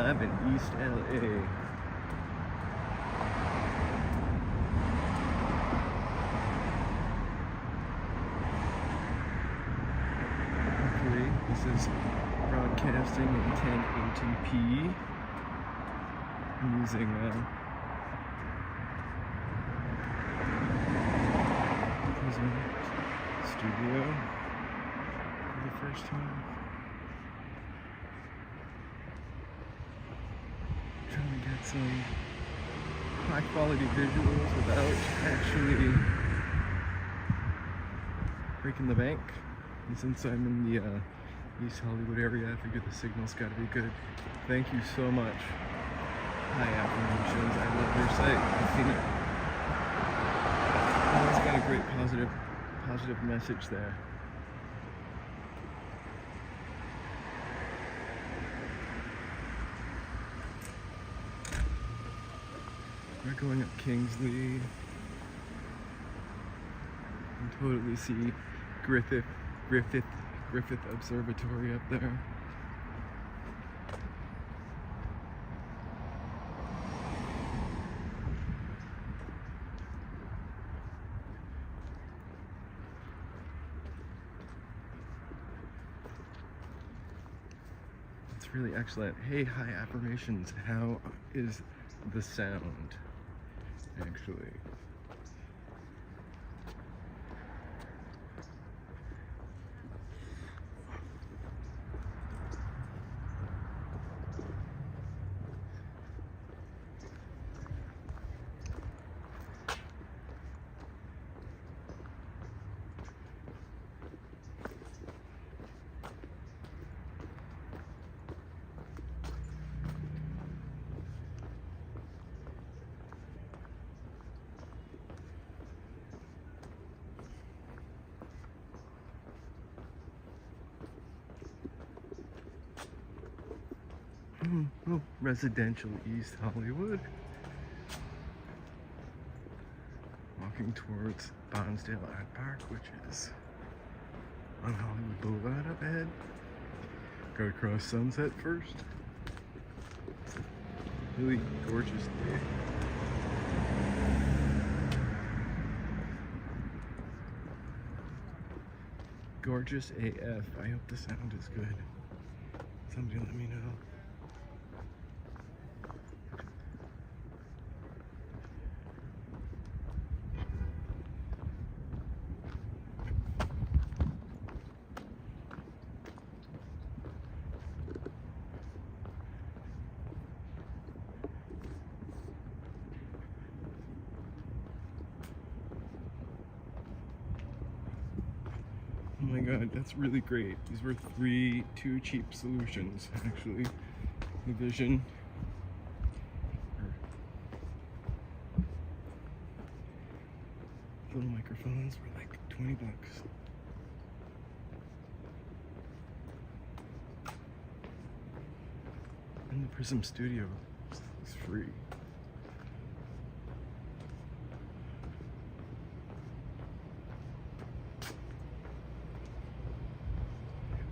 live in East LA. Okay, this is broadcasting in 1080p. I'm using studio for the first time. Trying to get some high quality visuals without actually breaking the bank. And since I'm in the East Hollywood area, I figured the signal's got to be good. Thank you so much. High Affirmations. I love your site. I've seen it. It's got a great positive message there. We're going up Kingsley. You can totally see Griffith Observatory up there. It's really excellent. Hey, High Affirmations, how is the sound? Actually, oh, residential East Hollywood. Walking towards Barnsdall Art Park, which is on Hollywood Boulevard up ahead. Gotta cross Sunset first. It's a really gorgeous day. Gorgeous AF. I hope the sound is good. Somebody let me know. Oh my god, that's really great. These were two cheap solutions, actually. The Vision. Little microphones were like 20 bucks. And the Prism Studio is free.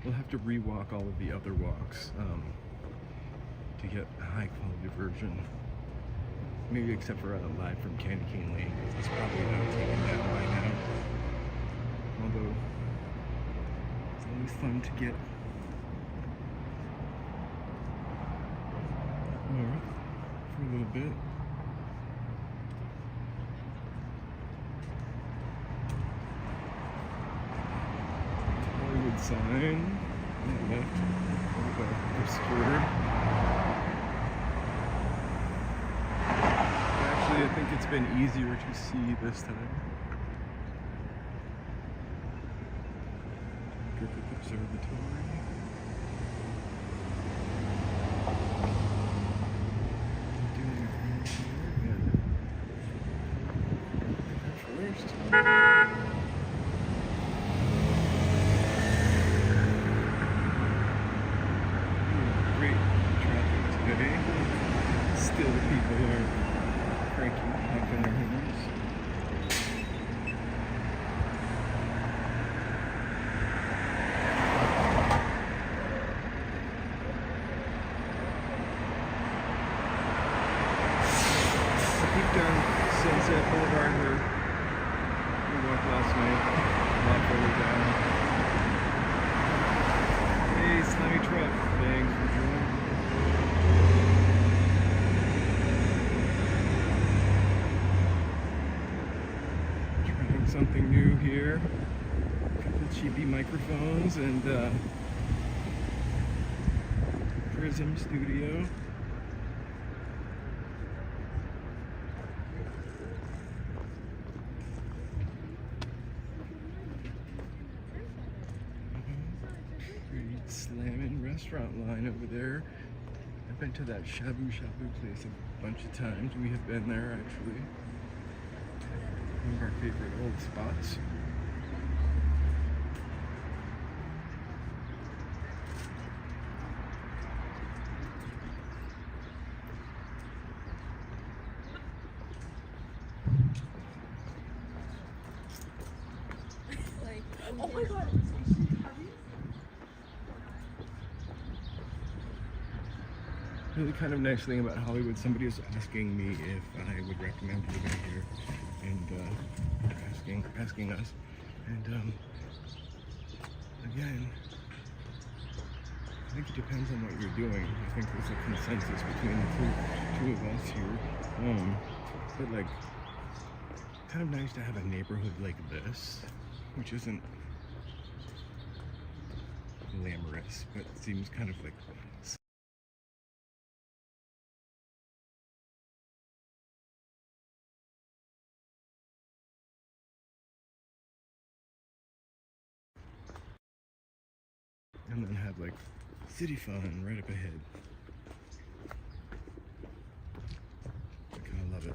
We'll have to rewalk all of the other walks to get a high quality version. Maybe except for Live from Candy Cane Lane, because it's probably not taken down by now. Although, it's always fun to get north for a little bit. Sign on the left, obscured. Actually, I think it's been easier to see this time. Griffith Observatory. Doing it first. Still, people are cranking up in their homes. night, a lot further down. Hey, Slimy Truck, thanks for joining. Trying something new here. A couple cheapy microphones and Prism Studio. Slamming restaurant line over there. I've been to that shabu shabu place a bunch of times. We have been there actually. One of our favorite old spots. Oh my god. Really kind of nice thing about Hollywood, somebody was asking me if I would recommend living here and asking us. And again, I think it depends on what you're doing. I think there's a consensus between the two of us here. But like, kind of nice to have a neighborhood like this, which isn't glamorous, but seems kind of like and then have like city fun right up ahead. I kind of love it.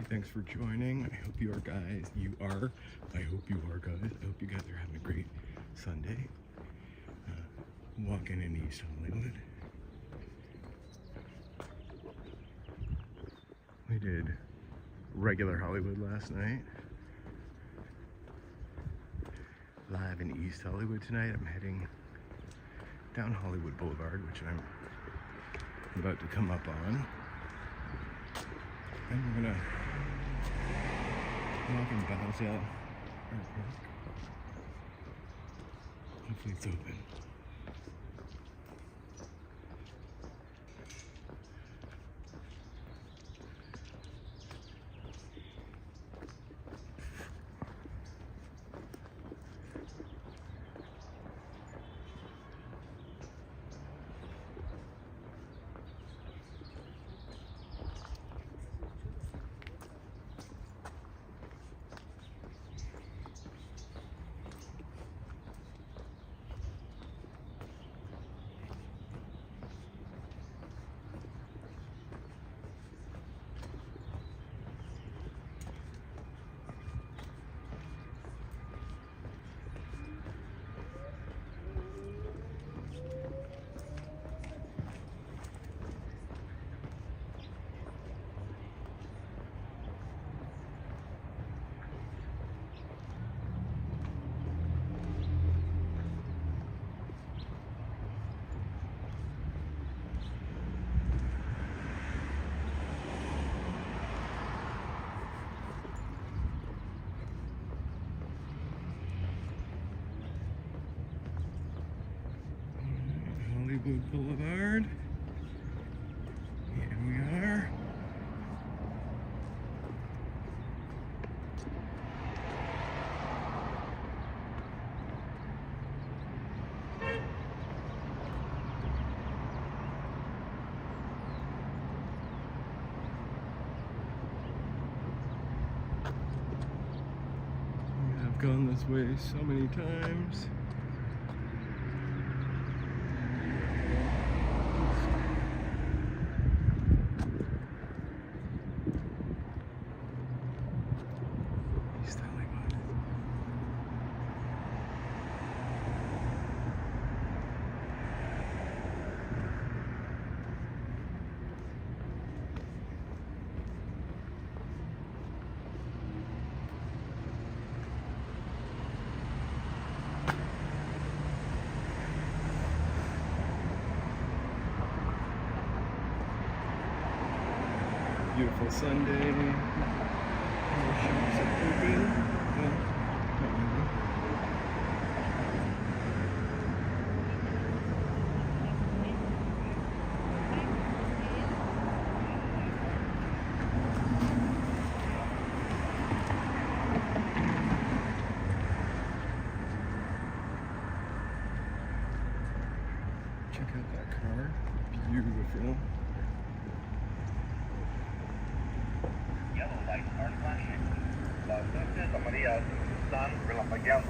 Thanks for joining. I hope you are guys. I hope you are guys. I hope you guys are having a great Sunday. Walking in East Hollywood. We did regular Hollywood last night. Live in East Hollywood tonight. I'm heading down Hollywood Boulevard, which I'm about to come up on. And we're gonna walk in Barnsdall. Hopefully it's open. Hollywood Boulevard. Here we are. I've gone this way so many times. Beautiful Sunday. All the shops are open. Well, not really. Check out that car. Beautiful. Yellow lights are flashing. Las luces amarillas están relampagueando.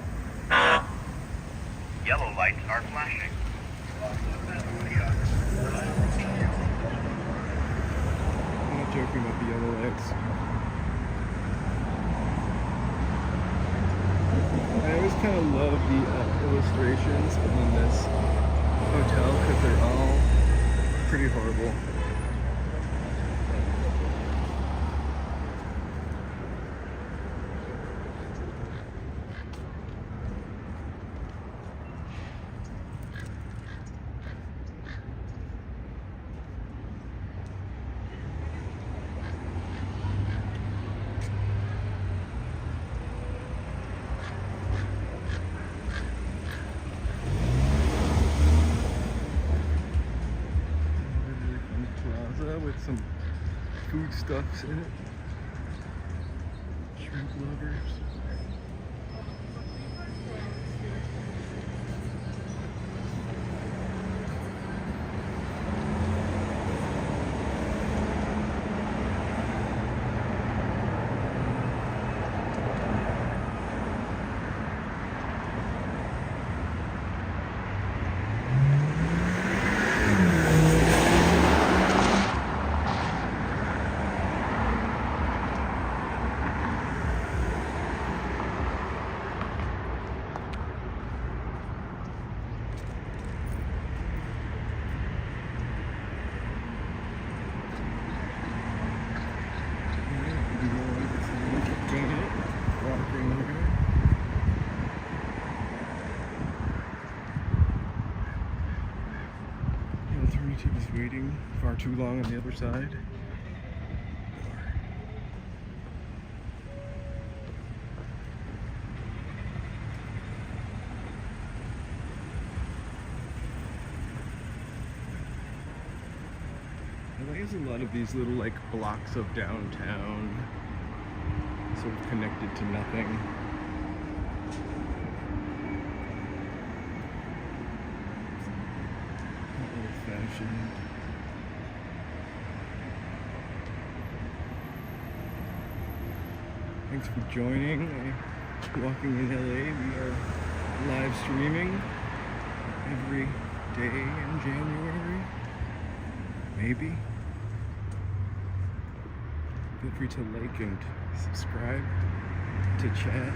Yellow lights are flashing. Las luces amarillas están relampagueando. I'm not joking about the yellow lights. I always kind of love the illustrations on this hotel because they're all pretty horrible. With some foodstuffs in it. Shrimp lovers. Alternative is waiting far too long on the other side. There's a lot of these little like blocks of downtown, sort of connected to nothing. Old-fashioned. Thanks for joining Walking in LA. We are live streaming every day in January. Maybe. Feel free to like and subscribe to chat.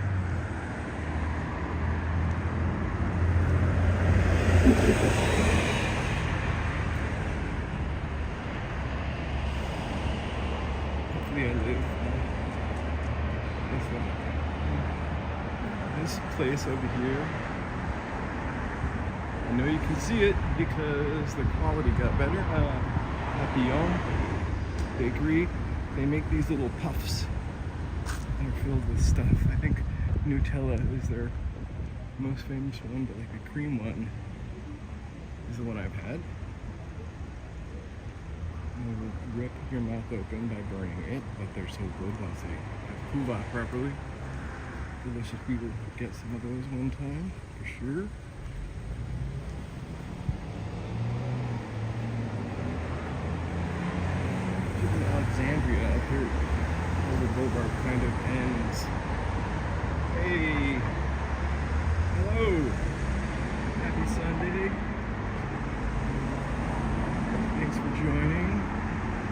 Hopefully I live this place over here. I know you can see it because the quality got better. Papillon Bakery, they make these little puffs that are filled with stuff. I think Nutella is their most famous one, but like the cream one is the one I've had. They will rip your mouth open by burning it, but they're so good once they have cooled off properly. Delicious. We will get some of those one time, for sure. Alexandria up here where the boulevard kind of ends. Hey! Hello! Happy Sunday! Thanks for joining.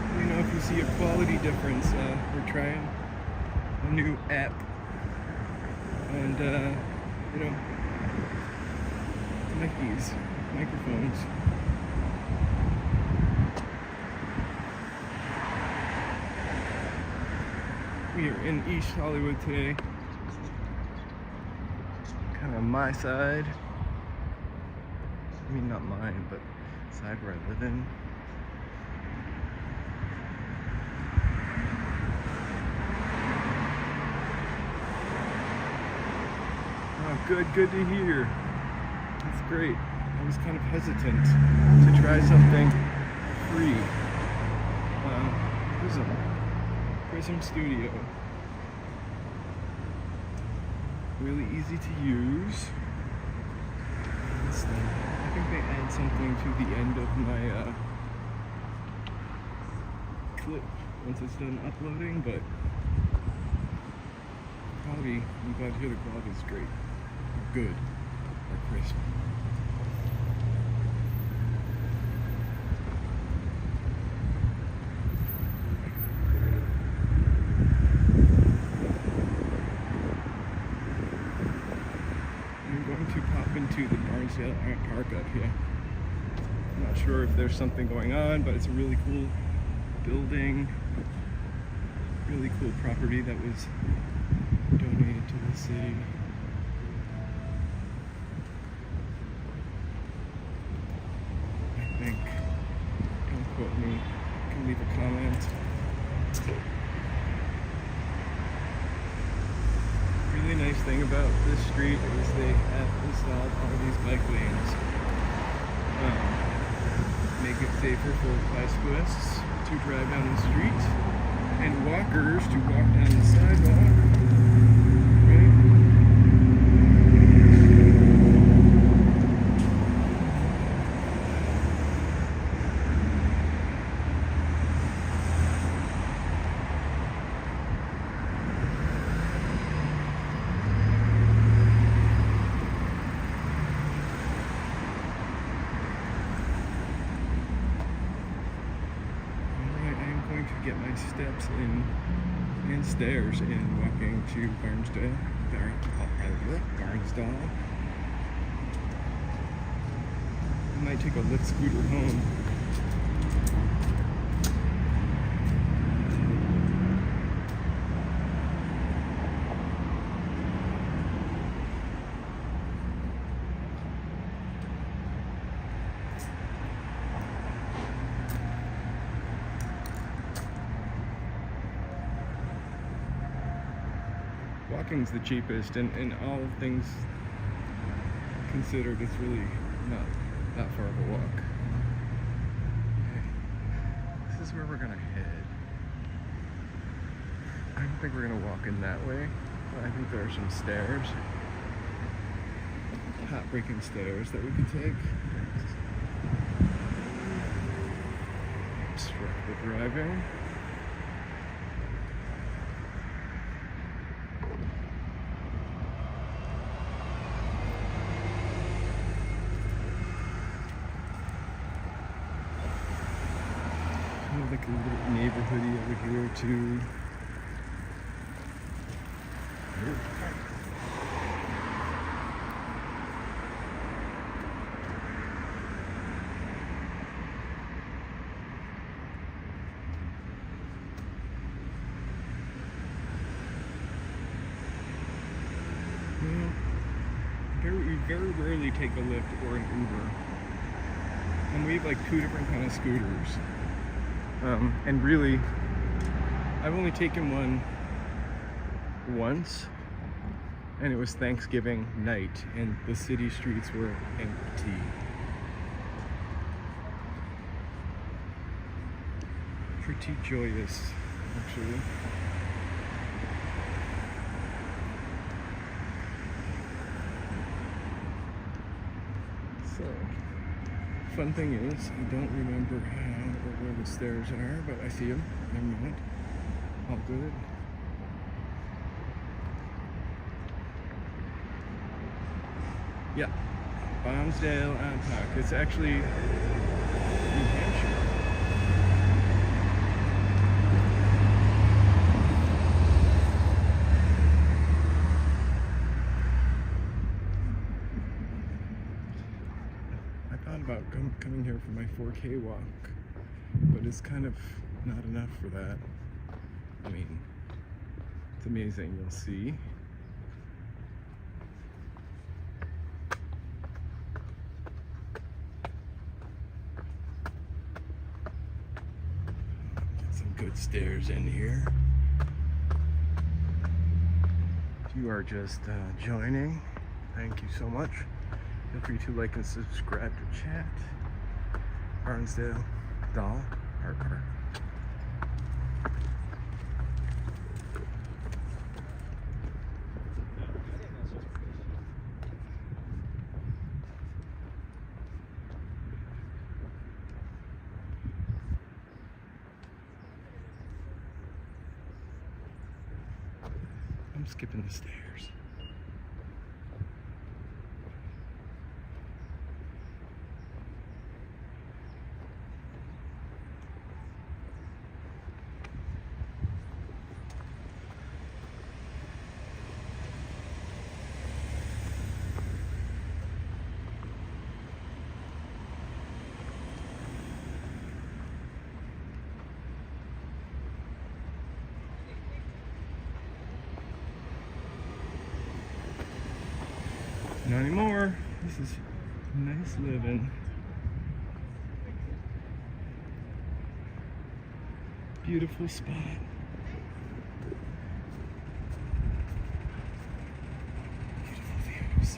Let me know if you see a quality difference. We're trying a new app. And, you know, Mikey's microphones. We are in East Hollywood today. Kind of my side. I mean, not mine, but the side where I live in. Good to hear. That's great. I was kind of hesitant to try something free. Prism Studio. Really easy to use. I think they add something to the end of my clip once it's done uploading, but quality, I'm glad to hear the quality is great. Good. Or crisp. To pop into the Barnsdall Art Park up here. I'm not sure if there's something going on, but it's a really cool building, really cool property that was donated to the city. I think, don't quote me, you can leave a comment. Really nice thing about this street is they have installed all these bike lanes. Make it safer for bicyclists to drive down the street and walkers to walk down the sidewalk. Get my steps in and stairs in walking to Barnsdall. I might take a lift scooter home. Walking's the cheapest, and all things considered, it's really not that far of a walk. Okay. This is where we're gonna head. I don't think we're gonna walk in that way, but I think there are some stairs, heartbreaking stairs that we could take. Obstruct the driving. Like a little neighborhoody over here too. We very rarely take a Lyft or an Uber, and we have like two different kind of scooters. And really, I've only taken one once, and it was Thanksgiving night, and the city streets were empty. Pretty joyous, actually. So, fun thing is, I don't remember how or where the stairs are, but I see them. Never mind. All good. Yeah, Barnsdall Park. It's actually New Hampshire. I thought about coming here for my 4K walk, but it's kind of not enough for that. I mean, it's amazing, you'll see. Get some good stairs in here. If you are just joining, Thank you so much. Feel free to like and subscribe to chat. Barnsdall, Park. I'm skipping the stairs. Not anymore. This is nice living. Beautiful spot. Beautiful views.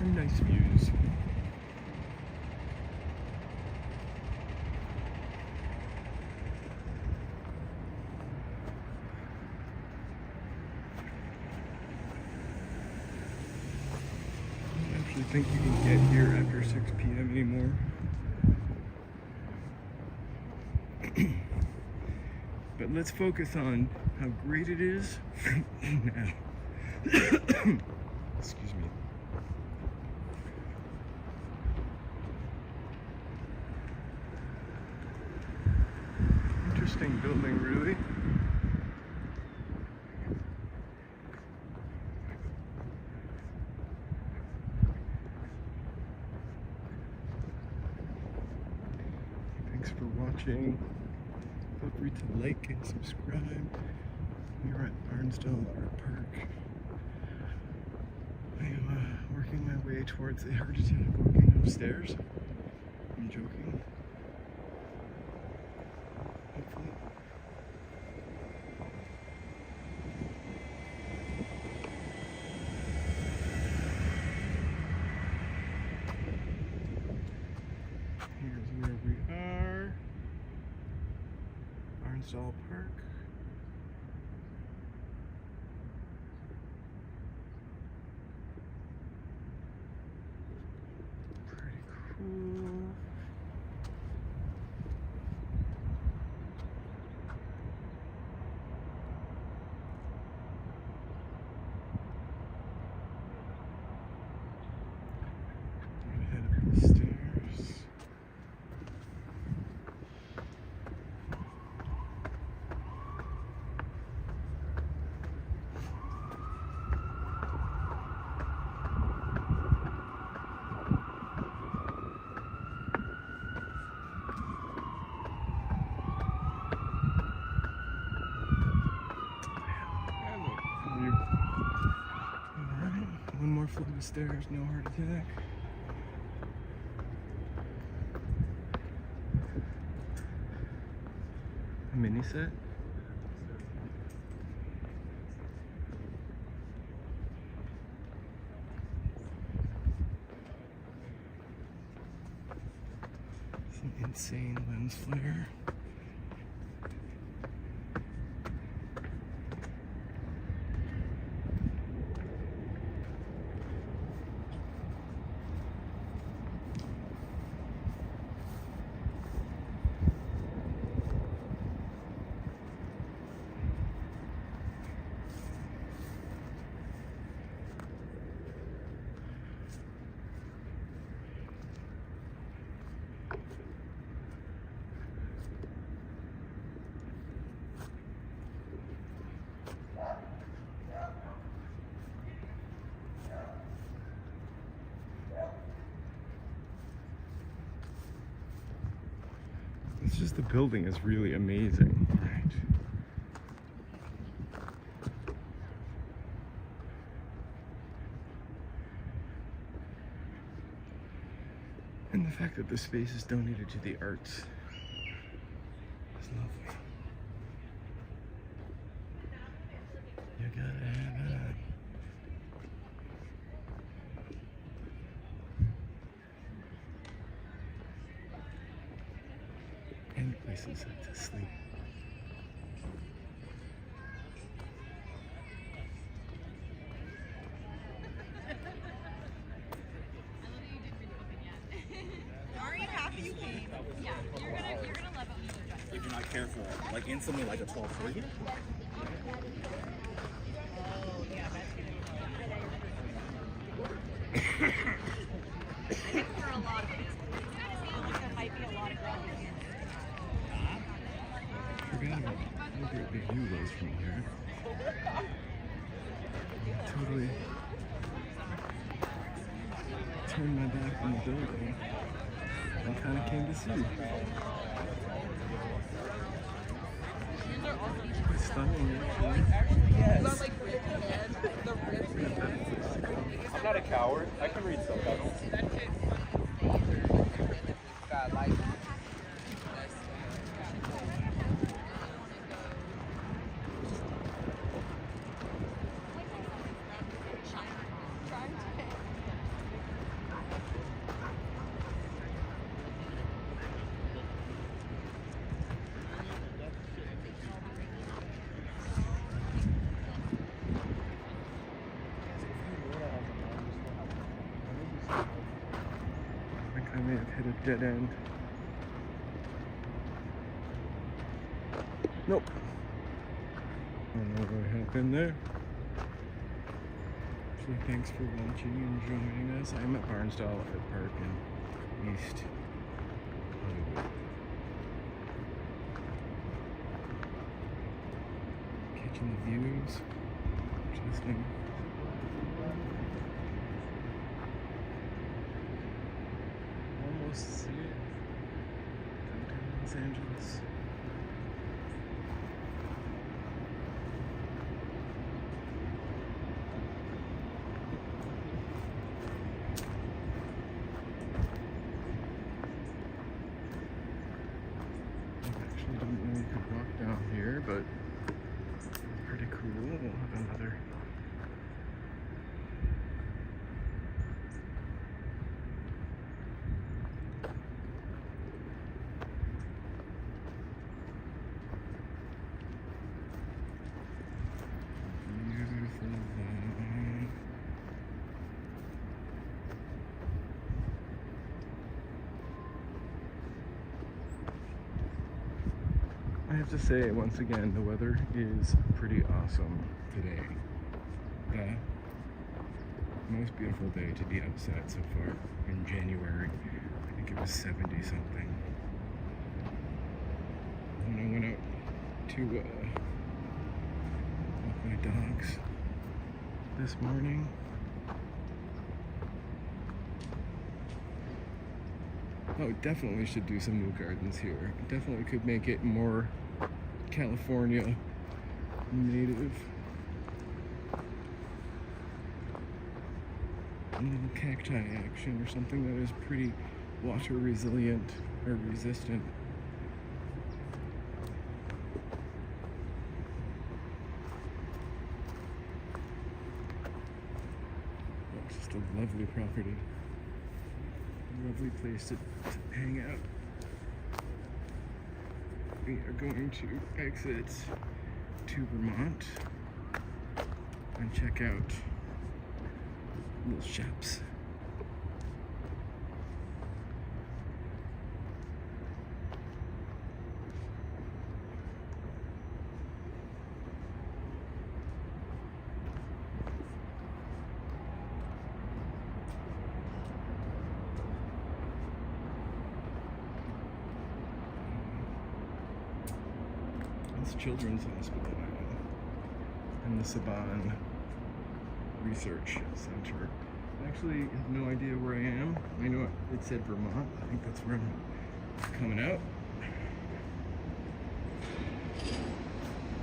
And nice views. I think you can get here after 6 p.m. anymore. But let's focus on how great it is now. Excuse me. Interesting building, really. Thanks for watching. Feel free to like and subscribe. We're at Barnsdall Park. I am working my way towards a heart attack walking upstairs. I'm joking. Hopefully. Here's where we are. Barnsdall Park. Pretty cool. I'm gonna head up the stairs. One more flight of stairs, no heart attack. A mini set. Some insane lens flare. It's just the building is really amazing, right? And the fact that the space is donated to the arts is lovely. You gotta have so sad to sleep. Are you happy you came? Yeah, you're gonna love it when you enjoy it. If you're not careful, like instantly like a 12:30. Oh yeah, that's gonna be I think for a lot of it, it's kind of feeling like there might be a lot of growing in I forgot about how great the view was from here. Totally turned my back on the building and kind of came to see. It's stunning, actually. Yes. I'm not a coward. I can read subtitles. I think I may have hit a dead end. Nope. I don't know what happened there. So thanks for watching and joining us. I'm at Barnsdall at Park in East Hollywood. Catching the views. Interesting. Almost see it. Downtown Los Angeles. I actually didn't know you could walk down here, but it's pretty cool. We'll have another. Beautiful line. I have to say, once again, the weather is pretty awesome today. The most beautiful day to be outside so far in January. I think it was 70 something. When I went out to walk my dogs this morning. Oh, definitely should do some new gardens here. Definitely could make it more California native. A little cacti action or something that is pretty water resilient or resistant. It's just a lovely property. A lovely place to hang out. We are going to exit to Vermont and check out little shops. It's Children's Hospital now, and the Saban Research Center. I actually have no idea where I am. I know it said Vermont. I think that's where I'm coming out.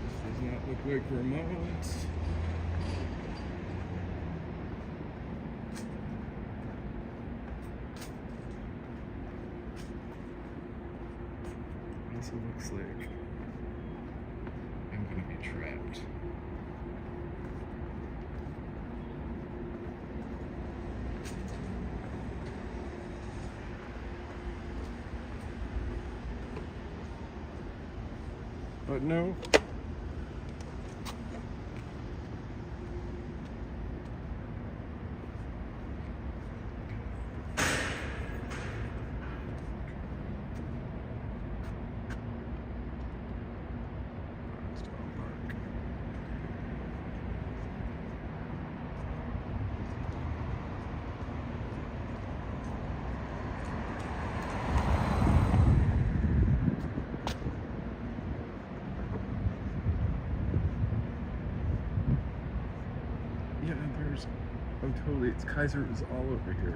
This does not look like Vermont. It also looks like I'm gonna be trapped. But no. Barnsdall Park. Yeah, there's, oh totally, it's Kaiser is all over here.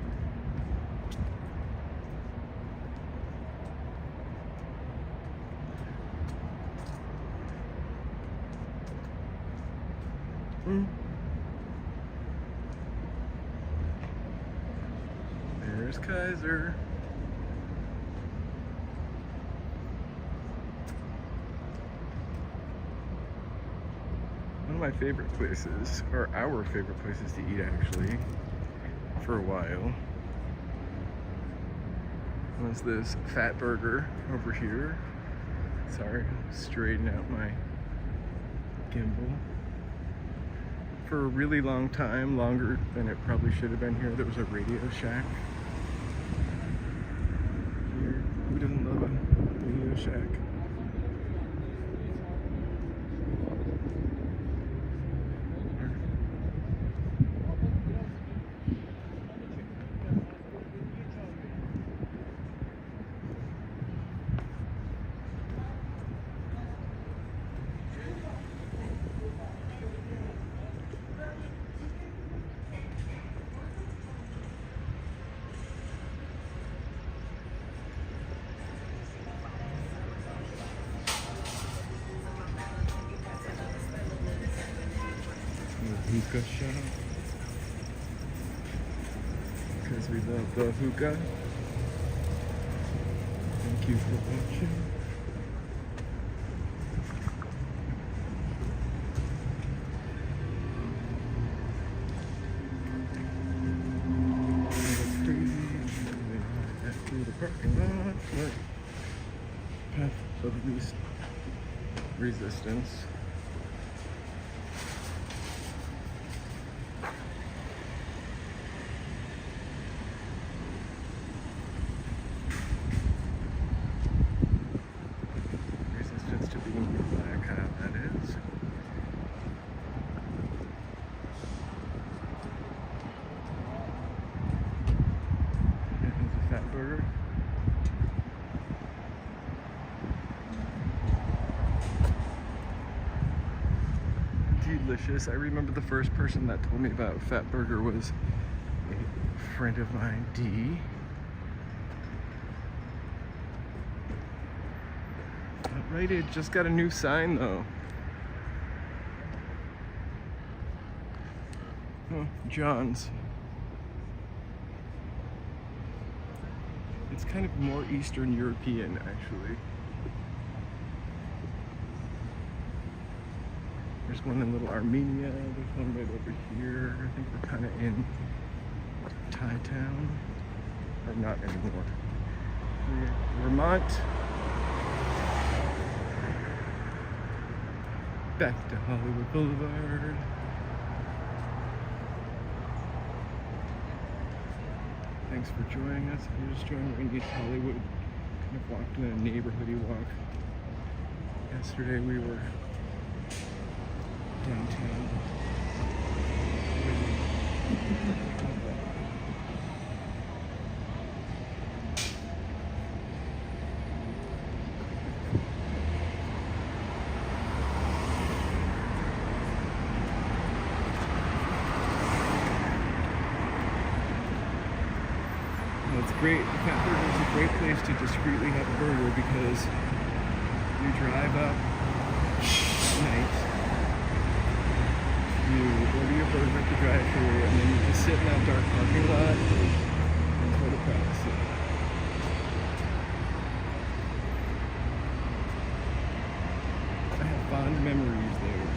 There's Kaiser. One of my favorite places, or our favorite places to eat actually, for a while, was this Fat Burger over here. Sorry, straighten out my gimbal. For a really long time, longer than it probably should have been here, there was a Radio Shack. Here, who doesn't love a Radio Shack? Hookah shop, because we love the hookah. Thank you for watching. Through the parking lot, but path of least resistance. Burger. Delicious. I remember the first person that told me about Fat Burger was a friend of mine, Dee. Rite Aid just got a new sign though. Oh, John's. It's kind of more Eastern European, actually. There's one in Little Armenia, there's one right over here. I think we're kind of in Thai town. Or not anymore. Vermont. Back to Hollywood Boulevard. Thanks for joining us. If you're just joining in East Hollywood, kind of walked in a neighborhoody walk. Yesterday we were downtown. It's great. The Fat Burger is a great place to discreetly have a burger because you drive up at night, you order your burger at the drive-thru, and then you just sit in that dark parking lot and photograph it. I have fond memories there.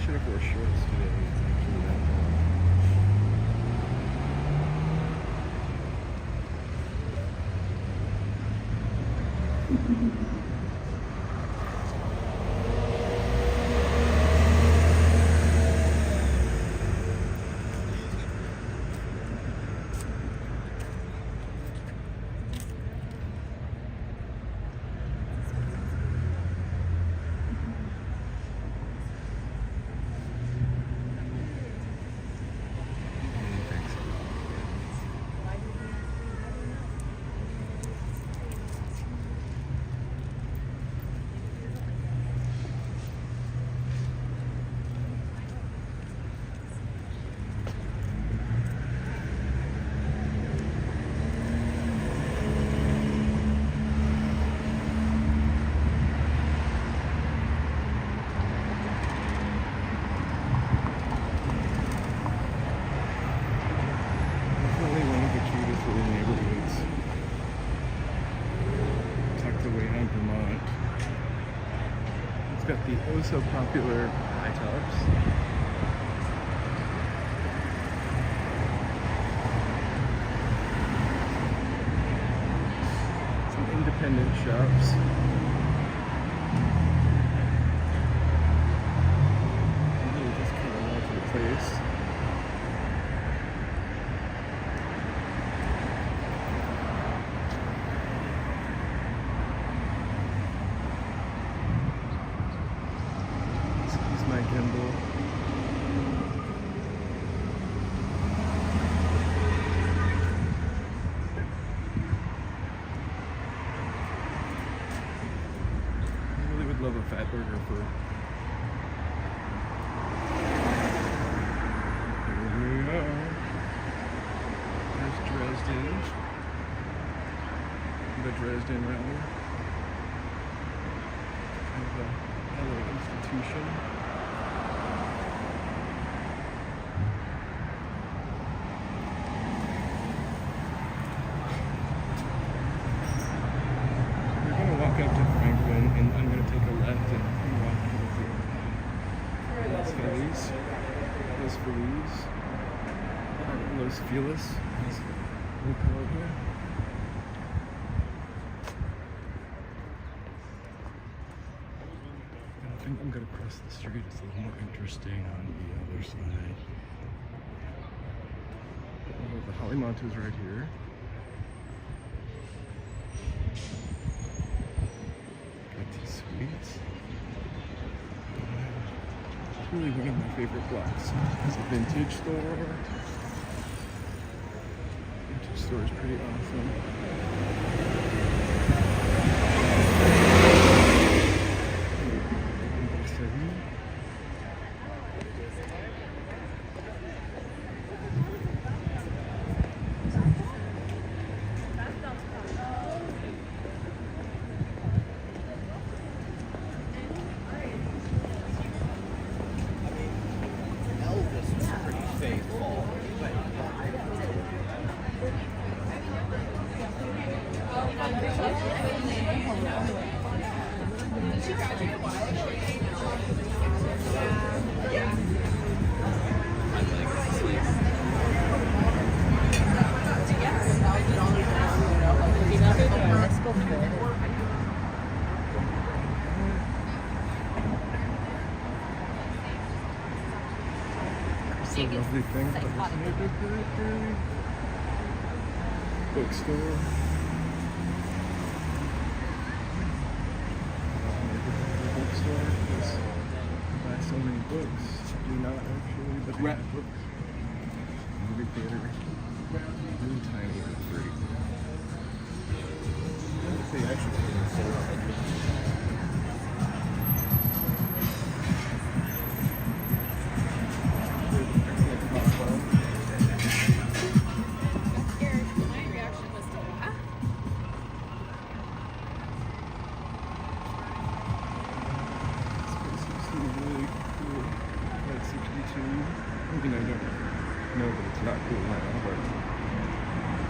should have wore shorts today. It's actually that warm. Definitely one of the cutest little neighborhoods tucked away in Vermont. It's got the oh so popular high tops. Some independent shops. Really just kind of love the place. Excuse my gimbal. I really would love a fat burger for. Here we are. There's Dresden. The Dresden Rally. Kind of a hello institution. We're gonna walk up to Franklin, and I'm gonna take a left and walk to Los Feliz. Los Feliz. Los Feliz, as we call it here. And I think I'm gonna cross the street. It's a little more interesting on the other side. Oh, the Holly Monta's right here. Got these sweets. It's really one of my favorite blocks. It's a vintage store. Vintage store is pretty awesome. It's a lovely thing about this neighborhood, really. Bookstore. Bookstore. Because you buy so many books. Do not actually, but they have books. Movie theater. Really tiny but great. They actually My reaction was to laugh. This place is really cool. Like 62. I mean, I don't know that it's not cool now, but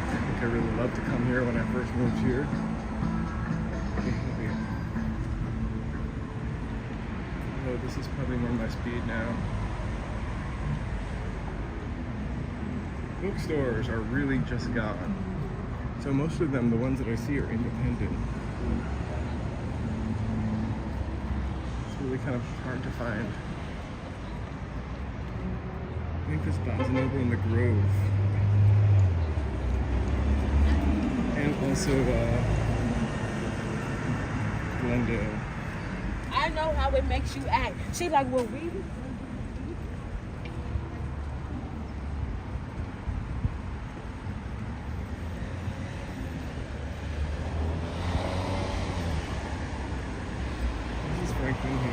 I think I really loved to come here when I first moved here. Oh, This is probably more my speed now. Bookstores are really just gone. So most of them, the ones that I see, are independent. It's really kind of hard to find. I think there's Barnsdall in the Grove. And also Glendale. I know how it makes you act. She like, well, we. This is Franklin here.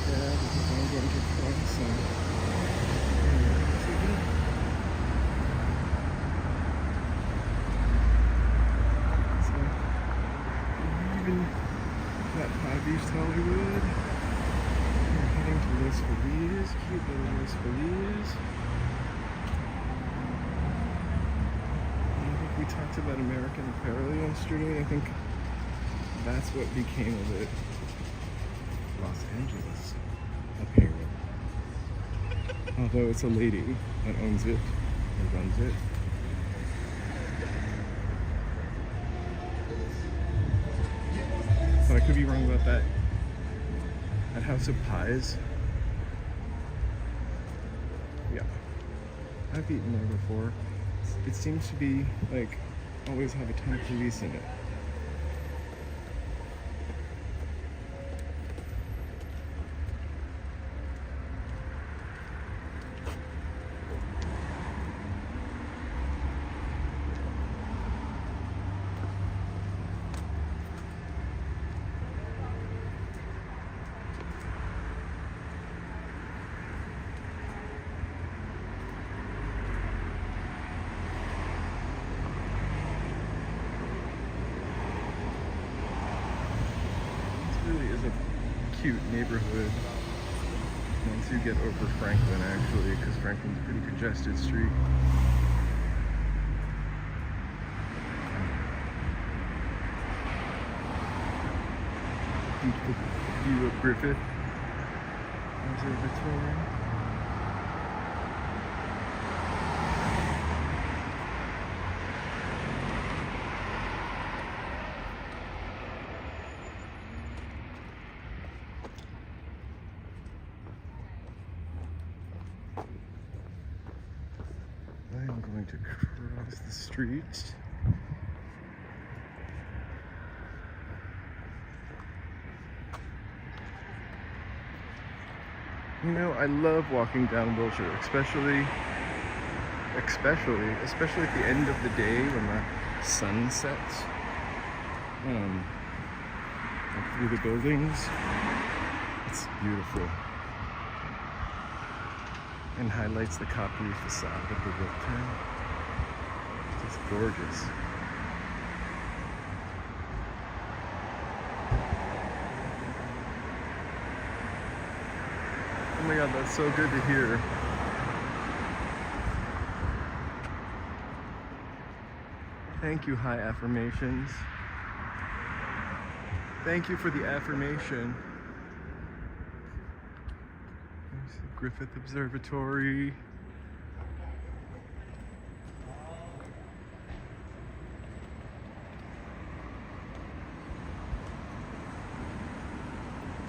Yeah, this is I'm going to cross and that Five East Hollywood. We're heading to Los Feliz, cute little Los Feliz. And I think we talked about American Apparel yesterday. I think that's what became of it. Los Angeles Apparel. Although it's a lady that owns it, or runs it. But I could be wrong about that. That House of Pies. Yeah. I've eaten there before. It seems to be like always have a ton of police in it. Cute neighborhood once you get over Franklin, actually, because Franklin's a pretty congested street. Beautiful view of Griffith Observatory. I'm going to cross the street. You know, I love walking down Wilshire, especially at the end of the day when the sun sets. Like through the buildings. It's beautiful. And highlights the coppery facade of the Wiltern. It's just gorgeous. Oh my god, that's so good to hear. Thank you, high affirmations. Thank you for the affirmation. There's the Griffith Observatory.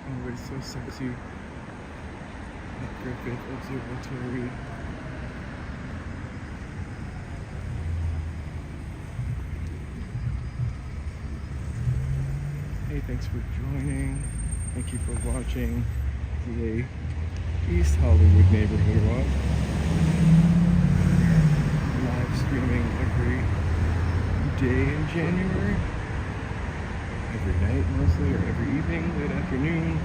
Everybody's so sexy at Griffith Observatory. Hey, thanks for joining. Thank you for watching the East Hollywood Neighborhood Walk. Live streaming every day in January. Every night mostly, or every evening, late afternoon.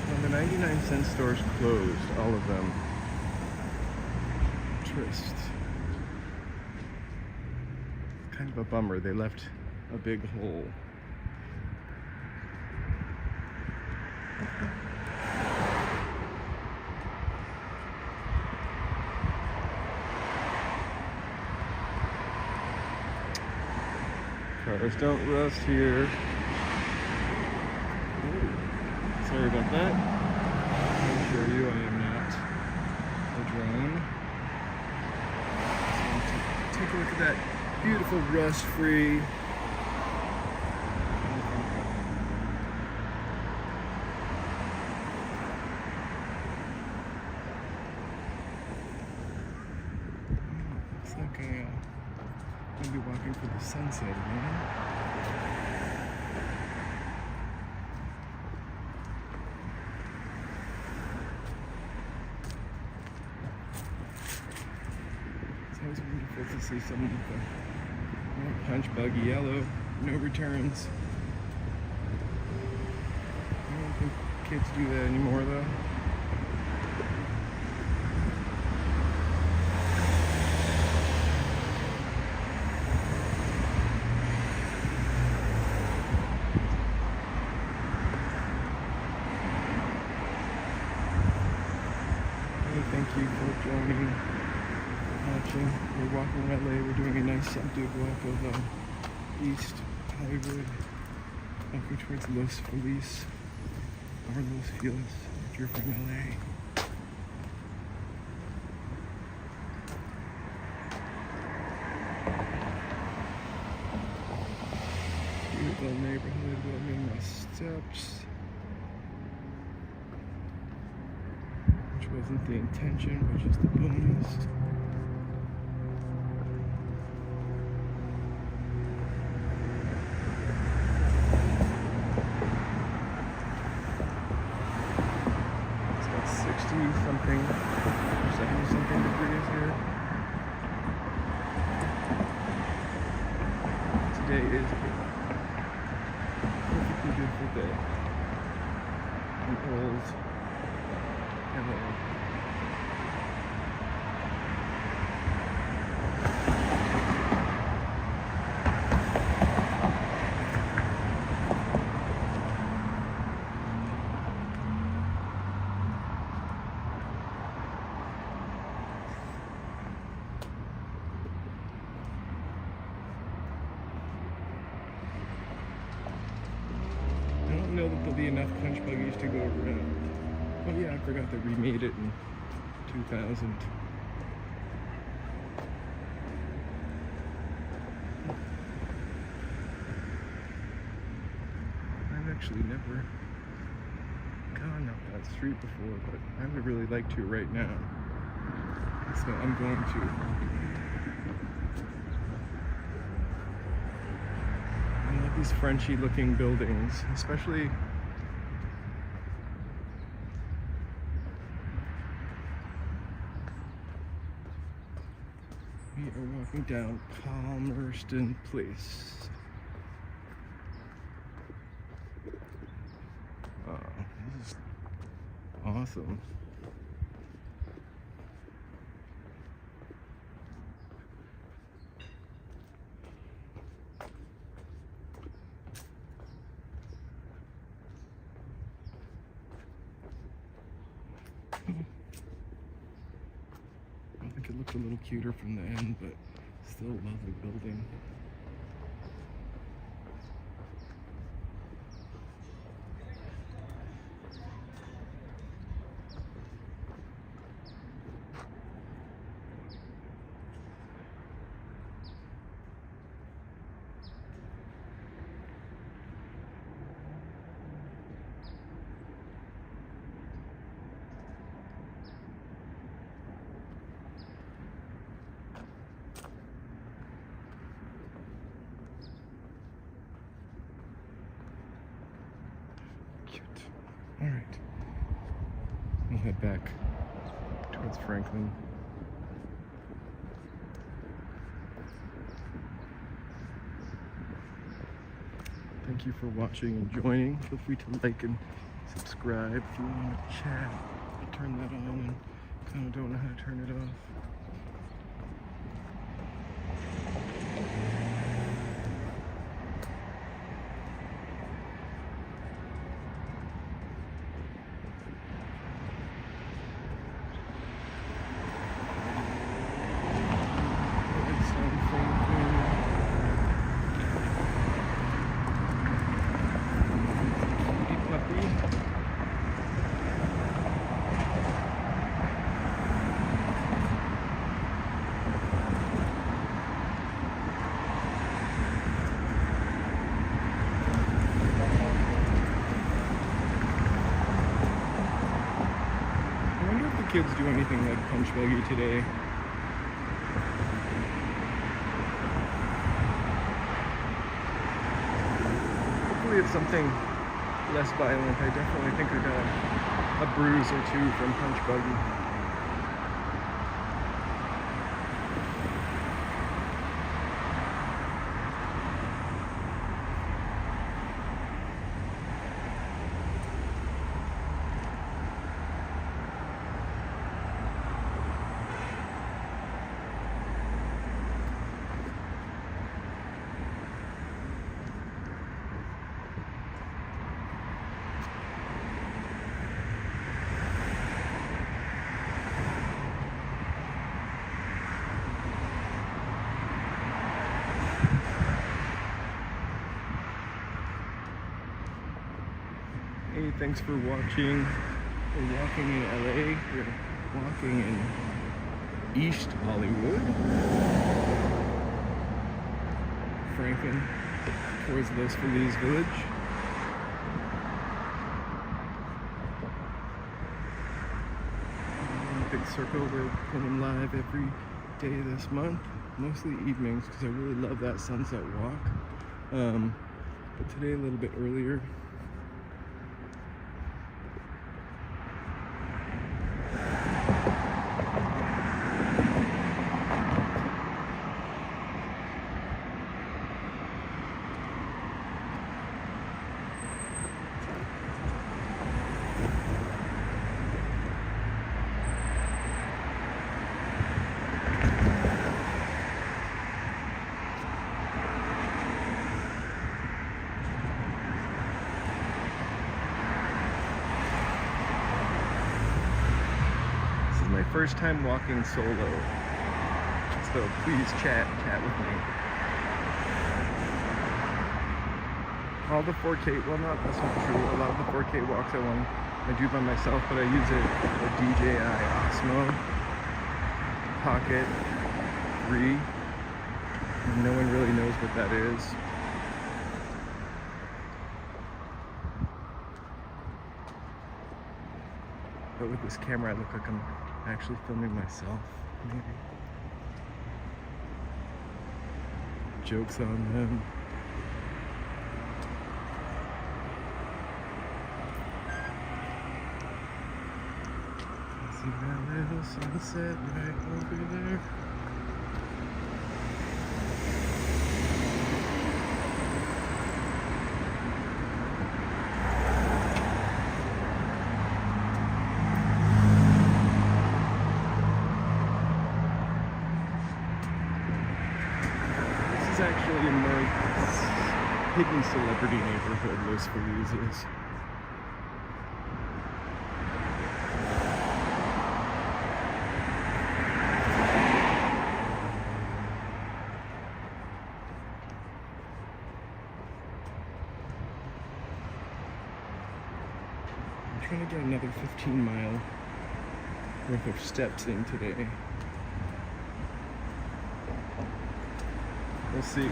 Well, the 99-cent stores closed, all of them. Trist. Kind of a bummer, they left a big hole. Cars don't rust here. Ooh, sorry about that. I'll show you I am not a drone. So take a look at that beautiful rust-free. Looks like I'm gonna be walking for the sunset again. It's always wonderful to see someone with a punch buggy yellow, no returns. I don't think kids do that anymore though. Thank you for joining, watching. We're walking LA. We're doing a nice subdued walk of East Hollywood, walking towards Los Feliz or Los Feliz if you're from LA. Beautiful neighborhood. Building my steps. Wasn't the intention, but just the bonus. It's about 60 something, 70 something degrees here. Today is a perfectly beautiful day. An old LA. I don't know that there'll be enough punch buggies to go around. Oh yeah, I forgot they remade it in 2000. I've actually never gone up that street before, but I would really like to right now. So I'm going to. I love these Frenchy looking buildings, especially we are walking down Palmerston Place. Oh, this is awesome. I think it looked a little cuter from the end, but still a lovely building. All right, we'll head back towards Franklin. Thank you for watching and joining. Feel free to like and subscribe if you want to chat. I'll turn that on and kind of don't know how to turn it off. kids do anything like punch buggy today. Hopefully it's something less violent. I definitely think I got a bruise or two from punch buggy. Hey, thanks for watching. We're walking in LA. We're walking in East Hollywood. Franklin towards Los Feliz Village. Big circle. We're going live every day this month. Mostly evenings because I really love that sunset walk. But today a little bit earlier. My first time walking solo, so please chat with me. All the 4K, well, that's not true. A lot of the 4K walks I do by myself, but I use a DJI Osmo Pocket 3. And no one really knows what that is. But with this camera, I look like I'm actually filming myself, maybe. Joke's on them. See that little sunset right over there? Actually in the hidden celebrity neighborhood Los Feliz is. I'm trying to get another 15-mile worth of steps in today. We'll see.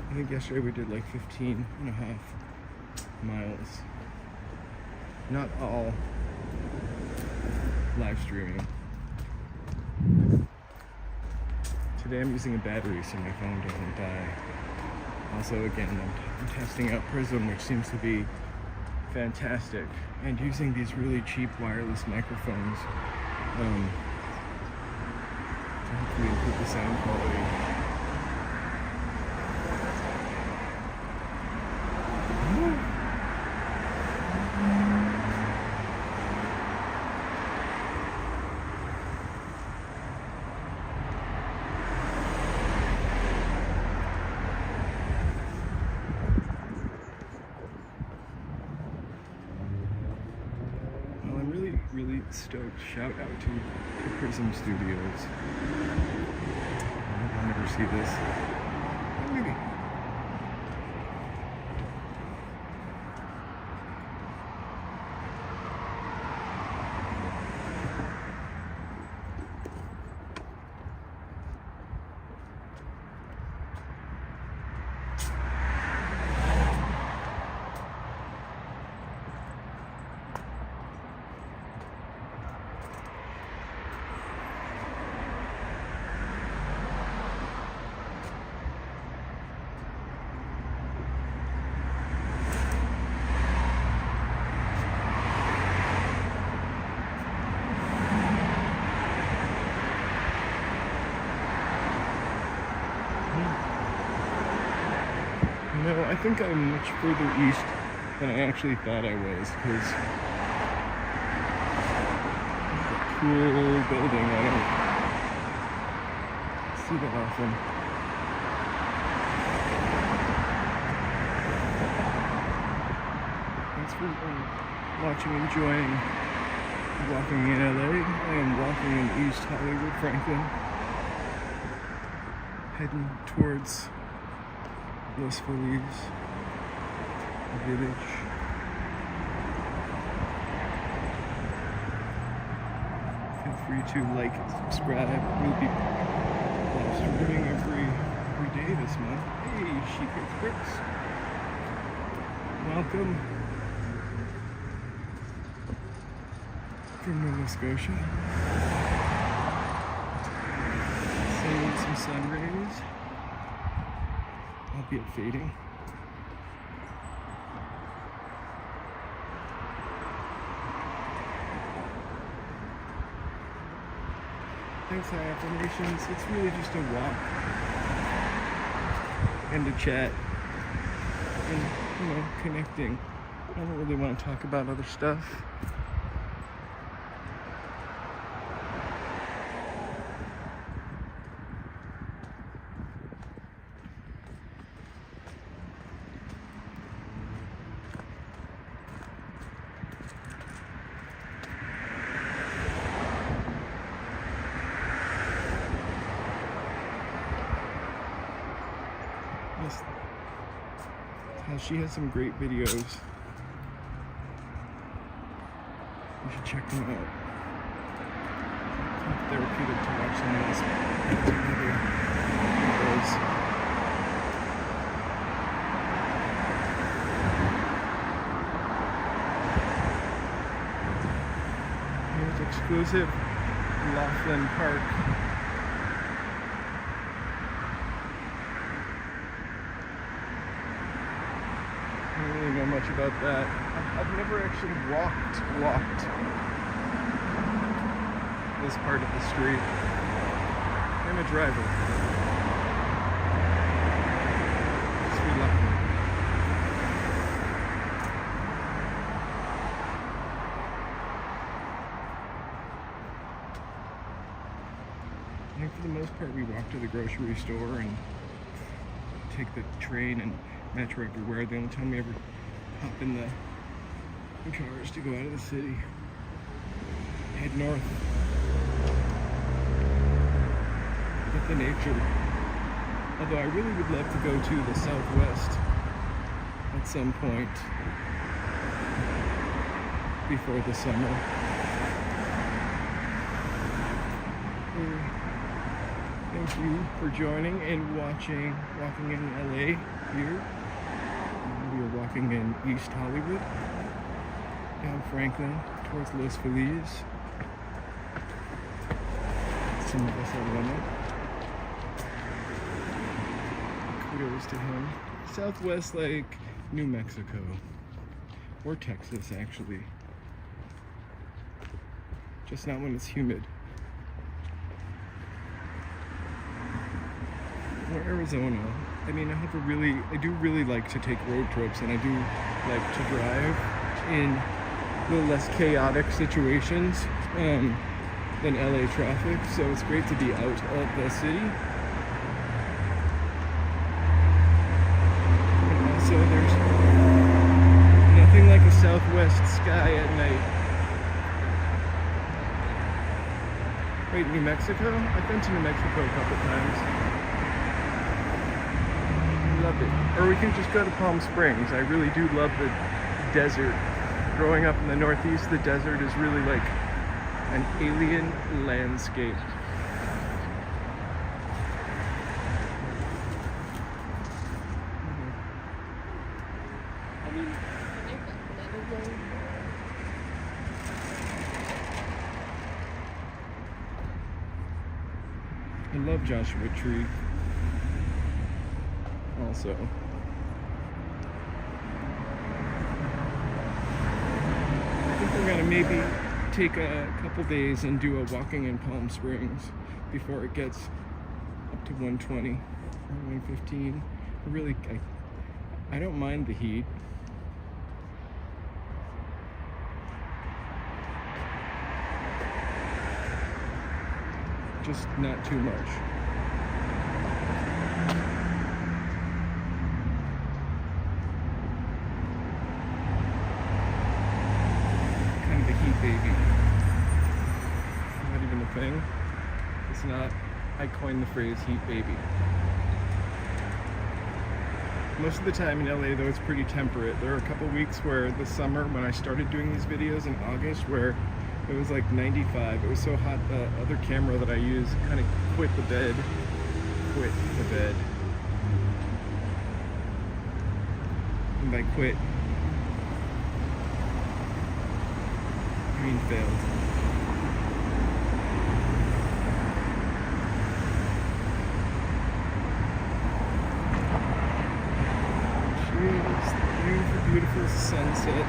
I think yesterday we did like 15 and a half miles. Not all live streaming. Today I'm using a battery so my phone doesn't die. Also, again, I'm testing out Prism, which seems to be fantastic, and using these really cheap wireless microphones. Hopefully improve the sound quality. Well, I'm really stoked. Shout out to Prism Studios. I'll never see this. Maybe. I think I'm much further east than I actually thought I was, because it's a cool building. I don't see that often. Thanks for watching and enjoying Walking in LA. I am walking in East Hollywood, Franklin, heading towards Los Feliz Village. Feel free to like and subscribe. We'll be live streaming every day this month. Hey, Sheep Bricks. Welcome from Nova Scotia. Seeing some sun rays, albeit fading. Thanks, High Affirmations. It's really just a walk and a chat and, connecting. I don't really want to talk about other stuff. She has some great videos. You should check them out. It's therapeutic to watch someone else do videos. Here's exclusive Laughlin Park. I don't really know much about that. I've never actually walked this part of the street. I'm a driver. It's reluctant. I think for the most part we walk to the grocery store and take the train and metro everywhere. The only time we ever hop in the cars to go out of the city, head north. Get the nature. Although I really would love to go to the Southwest at some point before the summer. Thank you for joining and watching Walking in LA here. We are walking in East Hollywood, down Franklin, towards Los Feliz. Some of us are women. Kudos to him. Southwest, like New Mexico, or Texas, actually. Just not when it's humid. Or Arizona. I mean, I do really like to take road trips, and I do like to drive in a little less chaotic situations than LA traffic, so it's great to be out of the city. And also, there's nothing like a southwest sky at night. Wait, New Mexico? I've been to New Mexico a couple times. Love it. Or we can just go to Palm Springs. I really do love the desert. Growing up in the Northeast, the desert is really like an alien landscape. I love Joshua Tree. Also, I think we're gonna maybe take a couple days and do a walking in Palm Springs before it gets up to 120 or 115. I don't mind the heat. Just not too much. Kind of a heat baby. Not even a thing. It's not. I coined the phrase heat baby. Most of the time in LA though, it's pretty temperate. There are a couple weeks where this summer, when I started doing these videos in August, where it was like 95. It was so hot, the other camera that I use kind of quit the bed. And by quit, I mean failed. Cheers, beautiful sunset.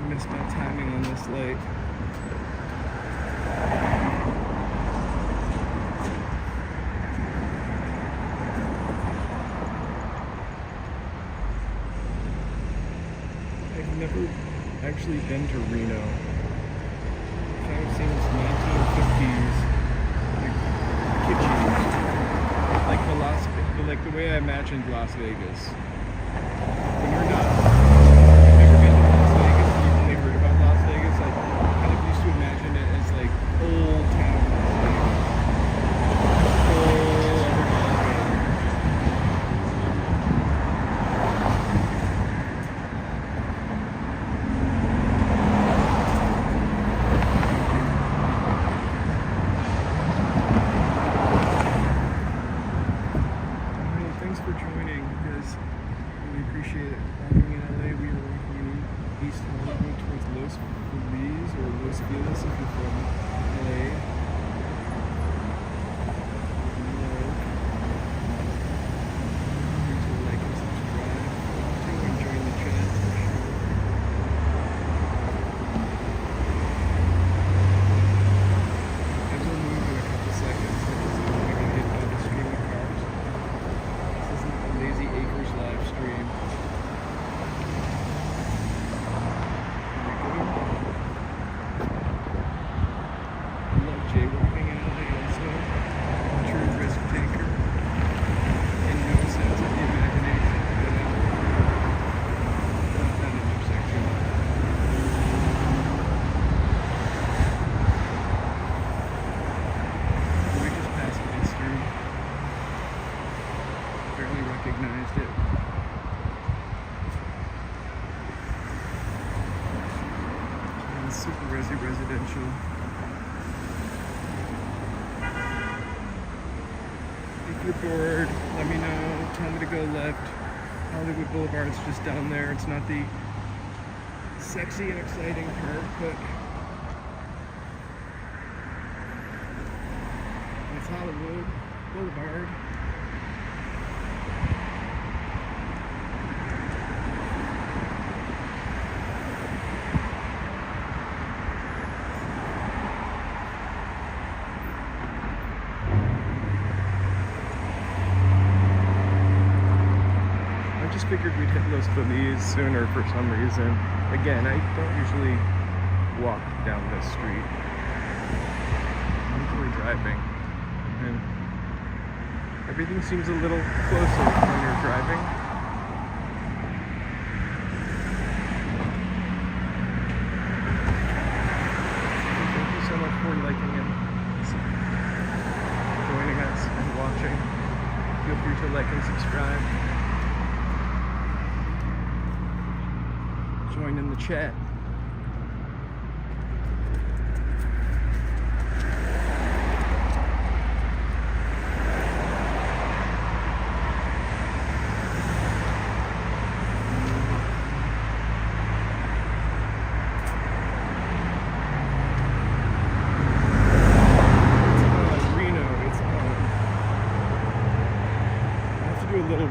Missed my timing on this light. I've never actually been to Reno. It kind of seems 1950s, like kitschy, like the way I imagined Las Vegas. When you're not. For joining, because we appreciate it. Walking in LA, we are walking in East Hollywood towards Los Feliz or Los Feliz if you're from LA. Please do like and subscribe. Do join the chat for sure. I will move in a couple seconds because I'm going to get hit by the stream of cars. Lazy Acres live stream. I love jaywalking in LA also. True risk taker. In no sense of the imagination, but love that intersection. We just passed Eastern. Barely recognized it. And it's super residential. If you're bored, let me know. Tell me to go left. Hollywood Boulevard's just down there. It's not the sexy and exciting part, but it's Hollywood Boulevard. Figured we'd hit Los Feliz sooner for some reason. Again, I don't usually walk down this street. I'm usually driving. And everything seems a little closer when you're driving. Thank you so much for liking and joining us and watching. Feel free to like and subscribe. Join in the chat.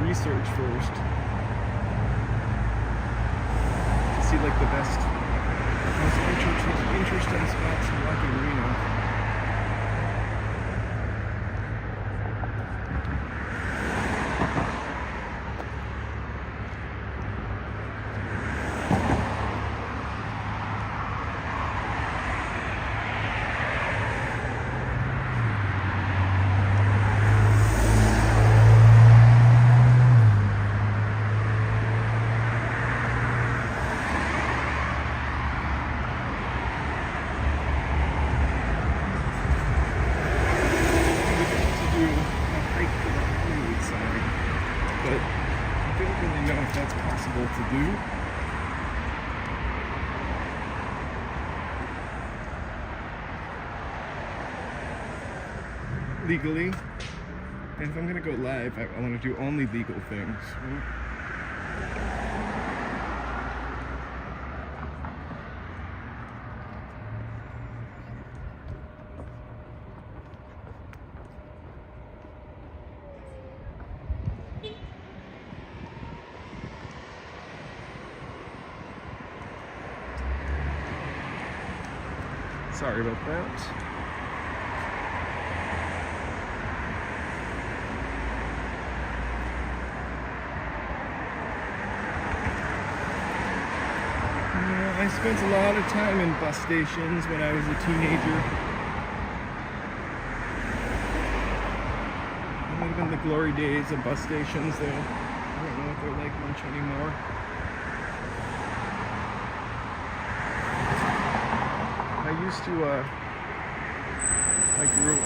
Research first to see like the best, most interesting spots to walk in Reno. don't really know if that's possible to do. Legally. And if I'm gonna go live, I want to do only legal things. Right? Sorry about that. I spent a lot of time in bus stations when I was a teenager. It might have been the glory days of bus stations though. I don't know if they're like much anymore.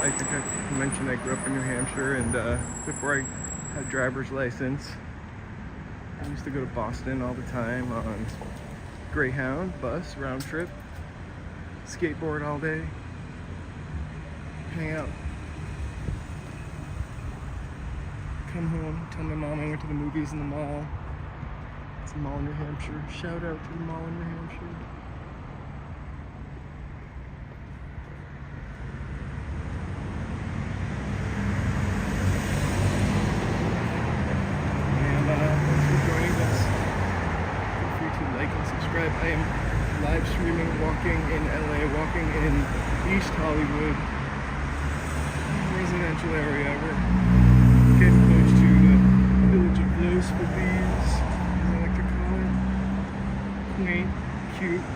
I think I mentioned I grew up in New Hampshire, and before I had a driver's license, I used to go to Boston all the time on Greyhound bus, round trip, skateboard all day, hang out, come home, tell my mom I went to the movies in the mall. It's a mall in New Hampshire. Shout out to the mall in New Hampshire. I am live streaming walking in LA, walking in East Hollywood, residential area. We're getting close to the village of Los Feliz, as I like to call it. Quaint, cute.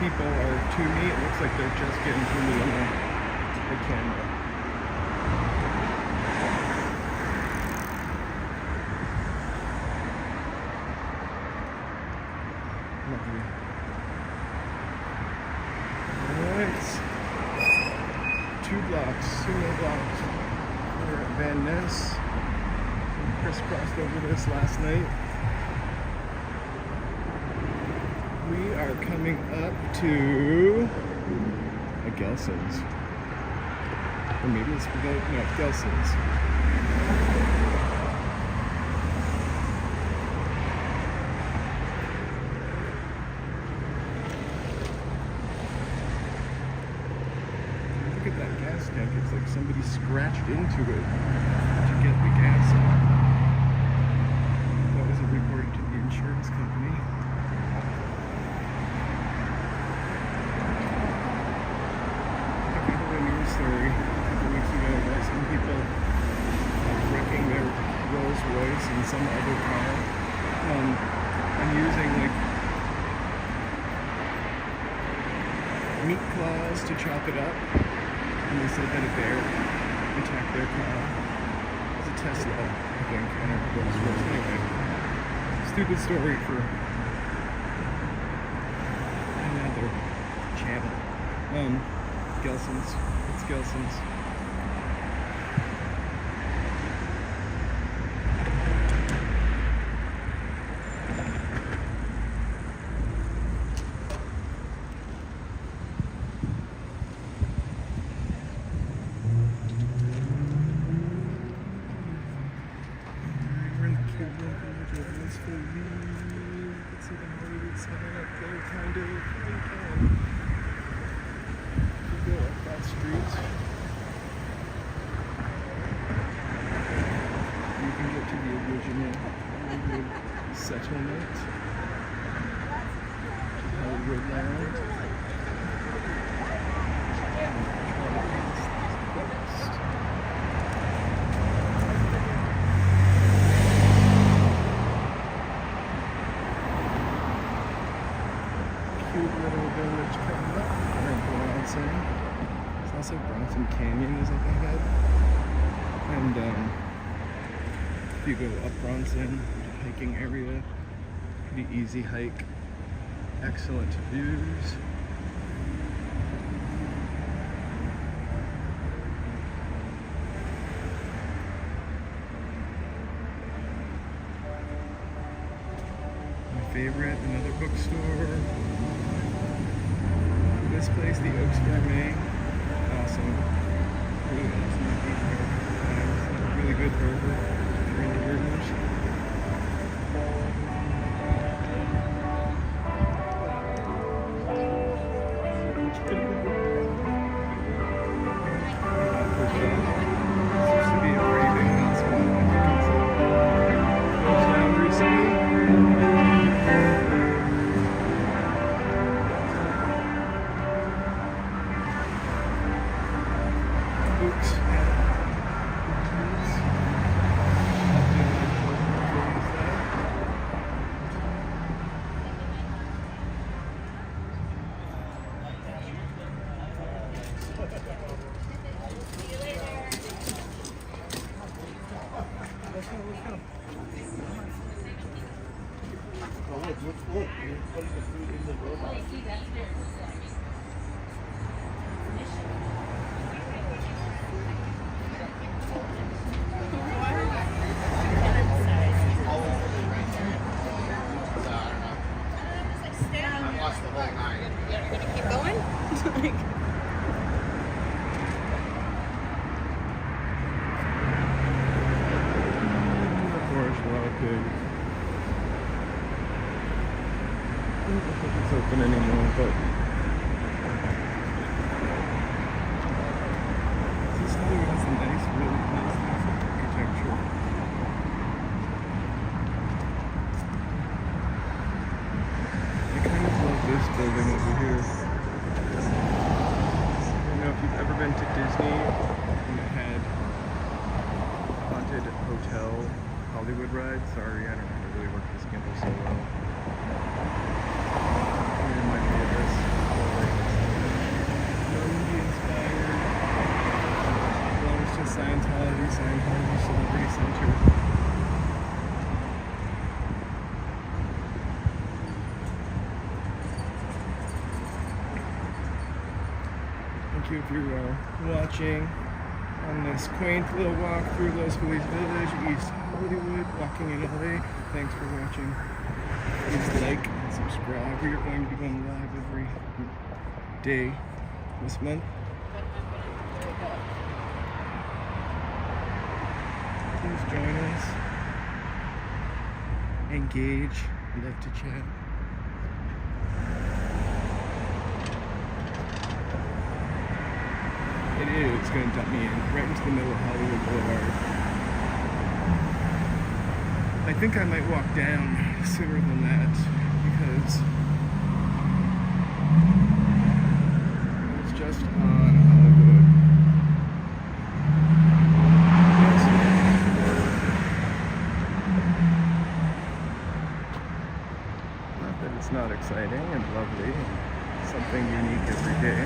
People are to me, it looks like they're just getting to me on the camera. Lovely. Alright. 2 more blocks. We're at Van Ness. We crisscrossed over this last night. We are coming up to a Gelson's. Or maybe it's Gelson's. Look at that gas tank. It's like somebody scratched into it to get the gas out. That was a report to the insurance company. Story a couple weeks ago about some people wrecking their Rolls Royce in some other car and using like meat claws to chop it up, and they said that a bear attacked their car. It was a Tesla, I think, and a Rolls Royce. Anyway, stupid story for another channel. Gelson's. It's Gelson's. We're in the cute little village of Los Feliz. You can see the Hollywood sign up there, kind of. Bronson. There's also Bronson Canyon is up ahead. And if you go up Bronson, hiking area, pretty easy hike, excellent views. Favorite, another bookstore. This place, the Oaks Gourmet, awesome. Really awesome. Really good burger. Really burgers. Seems to be a pretty big hotspot. Closed down recently. Keep going? Of course, a lot of pigs. I don't think it's open anymore, but this building has a nice, really nice architecture. I kind of love this building over here. I don't know if you've ever been to Disney and it had haunted hotel Hollywood ride. Sorry, I don't know how to really work this gimbal so well. It reminded me of this. Movie inspired. Belongs to Scientology Celebrity Center. Thank you if you're watching on this quaint little walk through Los Feliz Village, East Hollywood, walking in LA. Thanks for watching. Please like and subscribe. We are going to be going live every day this month. Please join us. Engage. We'd love to chat. It's going to dump me in right into the middle of Hollywood Boulevard. I think I might walk down sooner than that because it's just on Hollywood. Not that it's not exciting and lovely and something unique every day.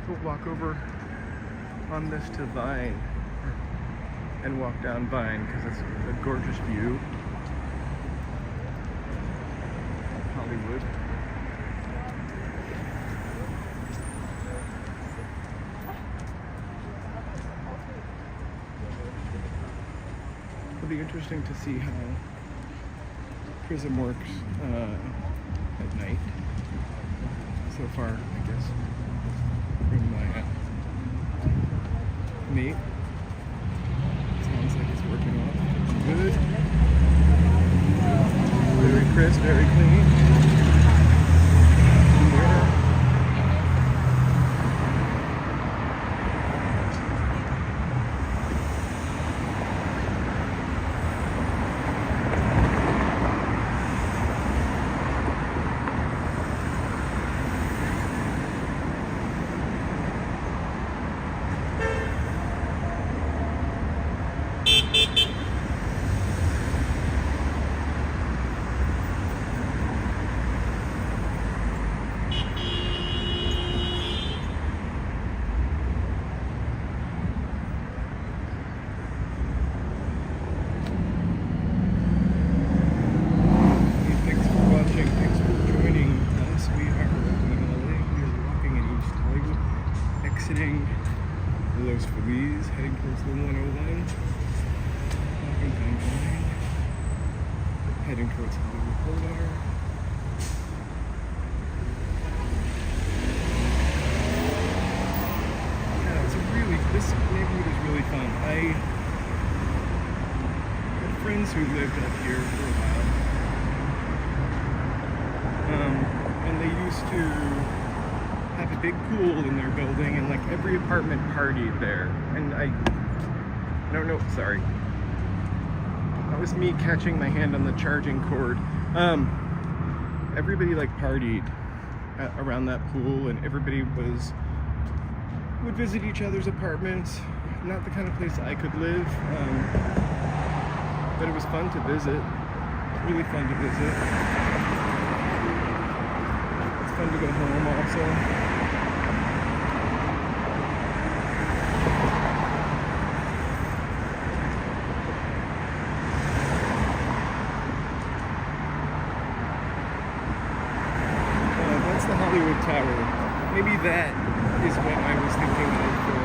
We'll walk over on this to Vine and walk down Vine because it's a gorgeous view of Hollywood. It'll be interesting to see how Prism works at night. So far, I guess. From my mate. Sounds like it's working well. Good. Very crisp, very clean. heading towards Hollywood Boulevard. Yeah, this neighborhood is really fun. I had friends who lived up here for a while. And they used to have a big pool in their building, and like every apartment partied there. And I don't know, sorry. That was me catching my hand on the charging cord. Everybody like partied around that pool, and everybody would visit each other's apartments. Not the kind of place I could live, but it was fun to visit. Really fun to visit. It's fun to go home also. Hollywood Tower. Maybe that is what I was thinking of for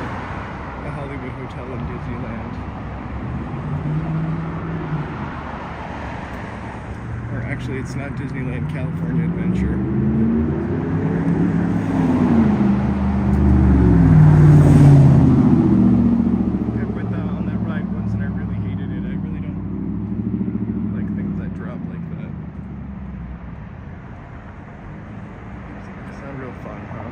a Hollywood hotel in Disneyland. Or actually, it's not Disneyland, California Adventure. I went on that ride once and I really hated it. I really don't like things that drop like that. Real fun, huh?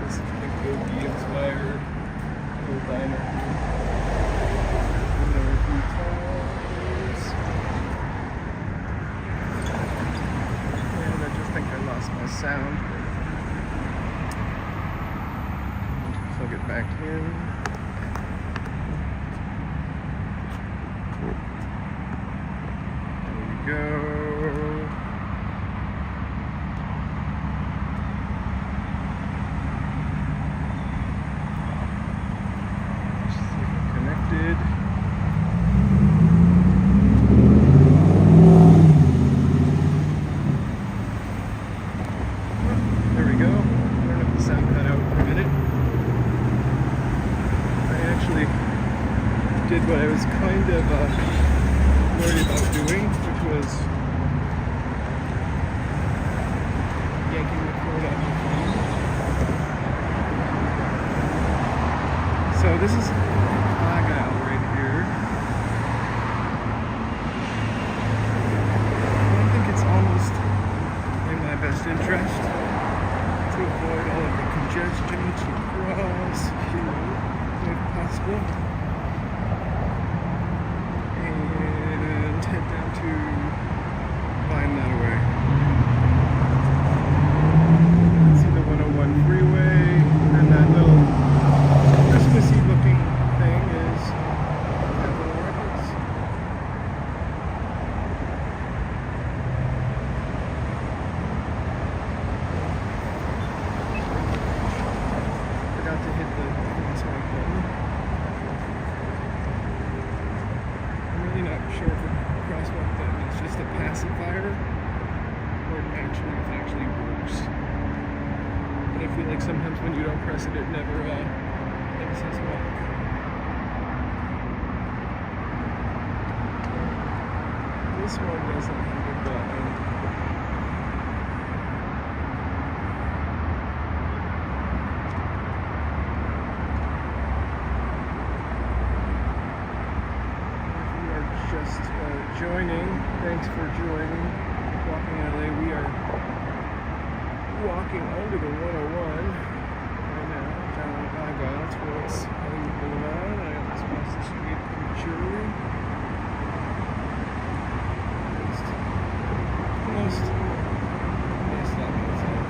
This big Yogi inspired little diner. And there are a few towers. And I just think I lost my sound. I'll get back in. There we go. Let's see if I'm connected. Oh, there we go. I don't know if the sound cut out for a minute. Did what I was kind of worried about doing, which was yanking the cord out of the phone. So this is Argyle right here. I think it's almost in my best interest to avoid all of the congestion to cross here if possible. Head down to Vine that way. You can see the 101 freeway, and that little Christmassy looking thing is Capitol Records. Forgot to hit the crosswalk button. I'm really not sure if crosswalk button is just a pacifier or if it actually works. But I feel like sometimes when you don't press it, it never says walk. This one doesn't have a button. Just joining. Thanks for joining. Walking LA. We are walking under the 101 right now down Argyle towards Hollywood Boulevard. I almost crossed the street prematurely. Almost. Yes, that means it.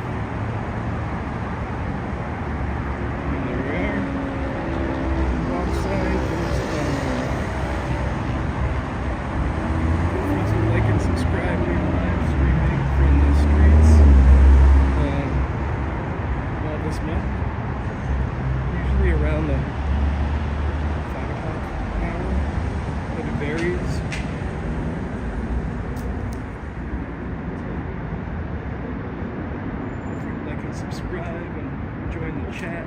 And there we are. Walk sign. Like and subscribe to live streaming from the streets all this month. Usually around the 5 o'clock hour, but it varies. subscribe and join the chat.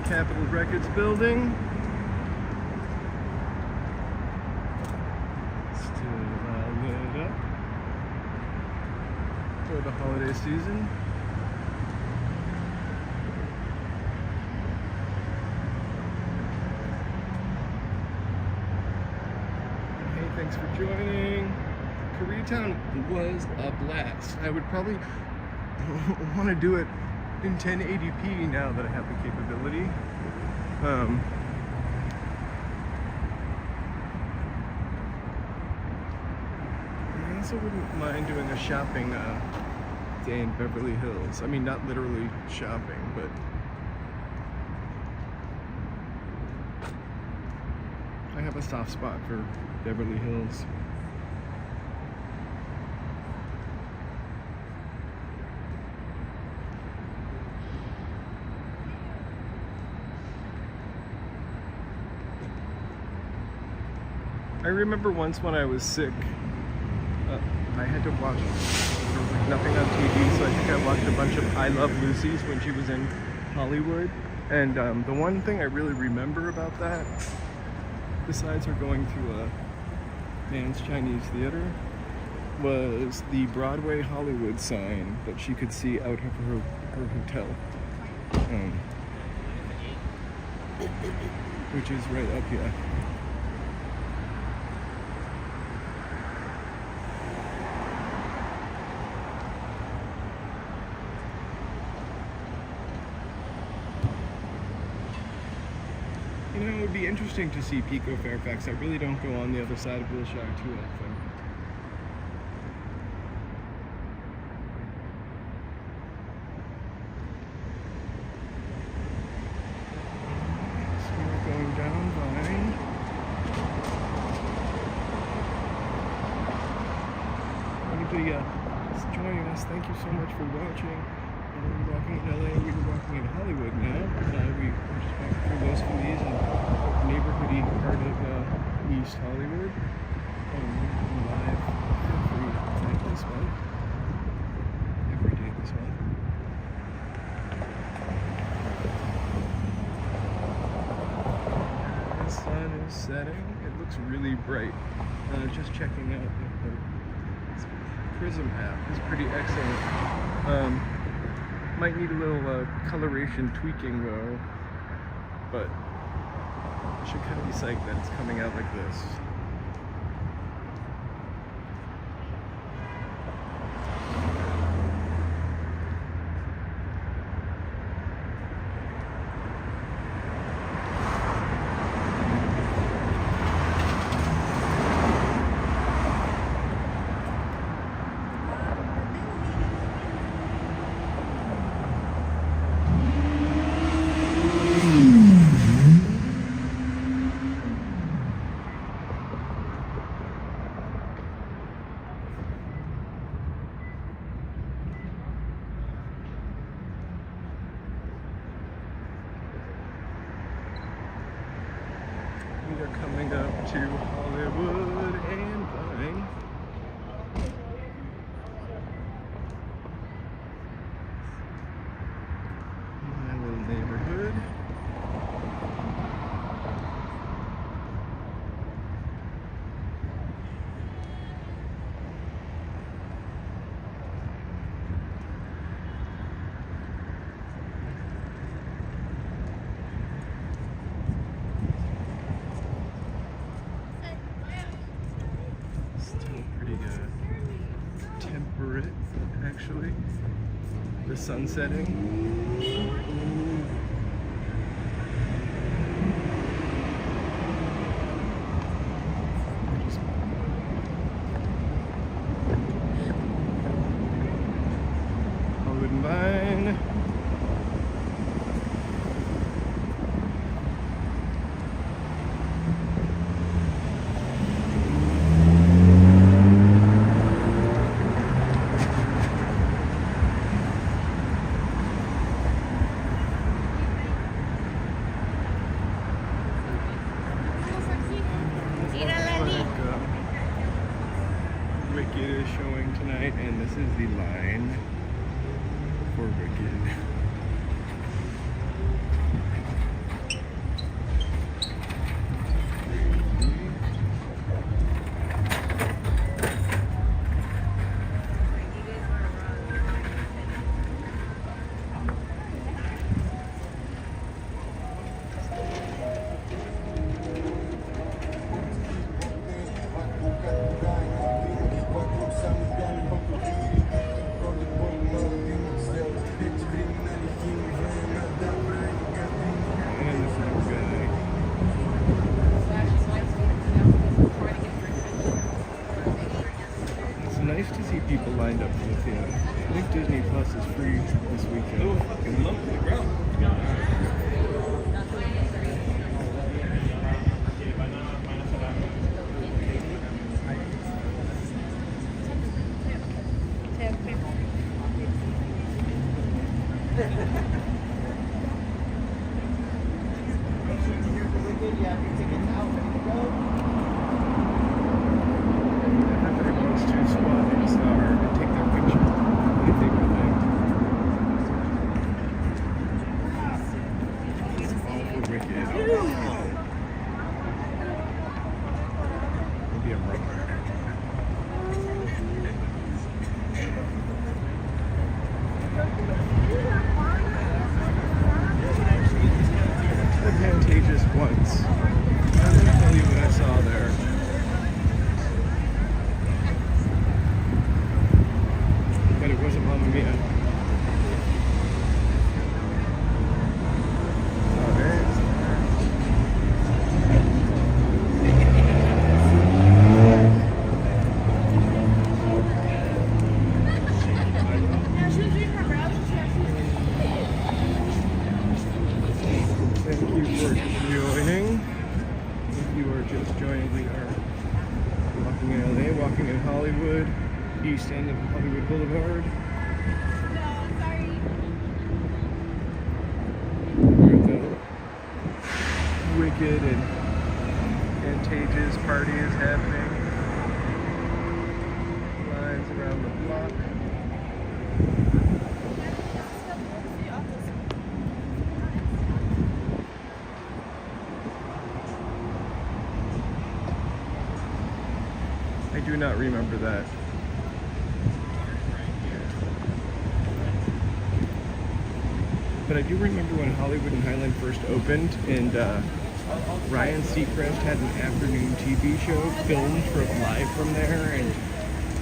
Capitol Records building. Still lit up for the holiday season. Hey, thanks for joining. Koreatown was a blast. I would probably want to do it in 1080p now that I have the capability. I also wouldn't mind doing a shopping day in Beverly Hills. I mean, not literally shopping, but I have a soft spot for Beverly Hills. I remember once when I was sick, I had to watch, there was like nothing on TV, so I think I watched a bunch of I Love Lucy's when she was in Hollywood. And the one thing I really remember about that, besides her going to a man's Chinese theater, was the Broadway Hollywood sign that she could see out of her hotel. Which is right up here. You know, it would be interesting to see Pico Fairfax. I really don't go on the other side of Wilshire too often. So we're going down Vine. Anybody is joining us, thank you so much for watching. We're walking in LA, we were walking in Hollywood now. We were just walking through Los Feliz and neighborhoody part of East Hollywood. Live every night this month. Every day this month. The sun is setting. It looks really bright. Just checking out the Prism app. It's pretty excellent. Might need a little coloration tweaking though, but I should kind of be psyched that it's coming out like this. We are coming up to Hollywood and Vine. My little neighborhood. Temperate, actually. The sun setting. Hollywood and Vine. Wicked is showing tonight, and this is the line for Wicked. Nice to see people lined up for the theater. I think Disney Plus is free this weekend. Oh, fucking lump to the ground. Once. I can't believe what I saw there. But it wasn't Mamma Mia. Thank you for joining. If you are just joining, we are walking in LA, walking in Hollywood, east end of Hollywood Boulevard. Where the Wicked and Contagious party is happening. Lines around the block. I do not remember that. But I do remember when Hollywood and Highland first opened, and Ryan Seacrest had an afternoon TV show filmed live from there, and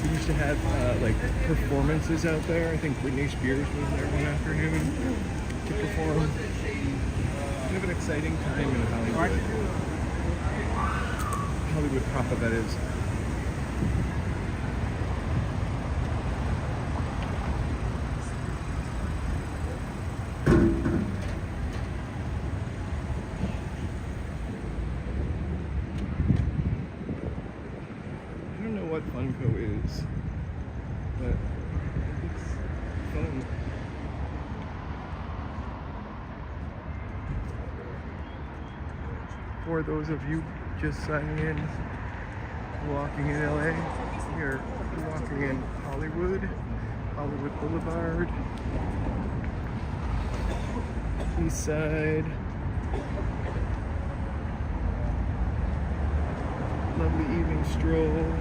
he used to have like performances out there. I think Britney Spears was there one afternoon to perform. Kind of an exciting time in Hollywood. Hollywood proper, that is. What Funko is, but it's fun. For those of you just signing in, walking in LA, we are walking in Hollywood Boulevard, East Side. Lovely evening stroll.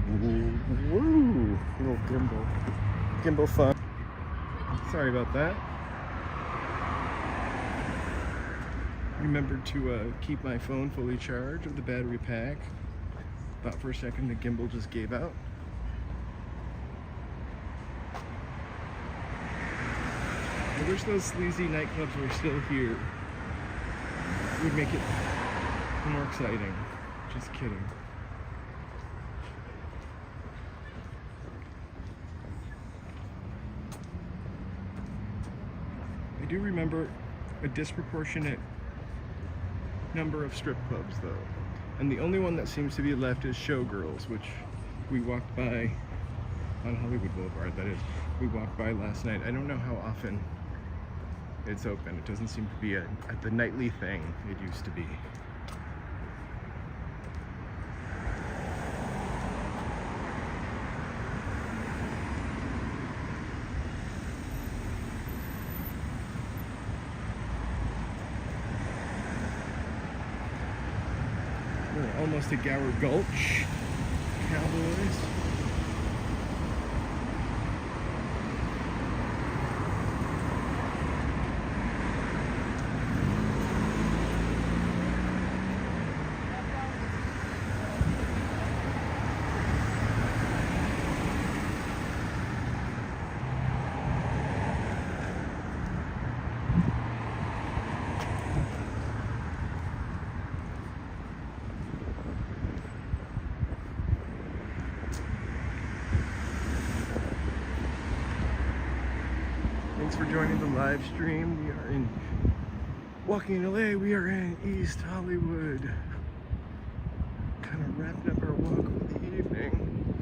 Woo! Little gimbal fun. Sorry about that. Remembered to keep my phone fully charged with the battery pack. Thought for a second the gimbal just gave out. I wish those sleazy nightclubs were still here. It would make it more exciting. Just kidding. I do remember a disproportionate number of strip clubs though. And the only one that seems to be left is Showgirls, which we walked by on Hollywood Boulevard, that is. We walked by last night. I don't know how often it's open. It doesn't seem to be at the nightly thing it used to be. We're almost at Gower Gulch. Cowboys. Thanks for joining the live stream. We are in Walking.la. We are in East Hollywood. Kind of wrapping up our walk for the evening.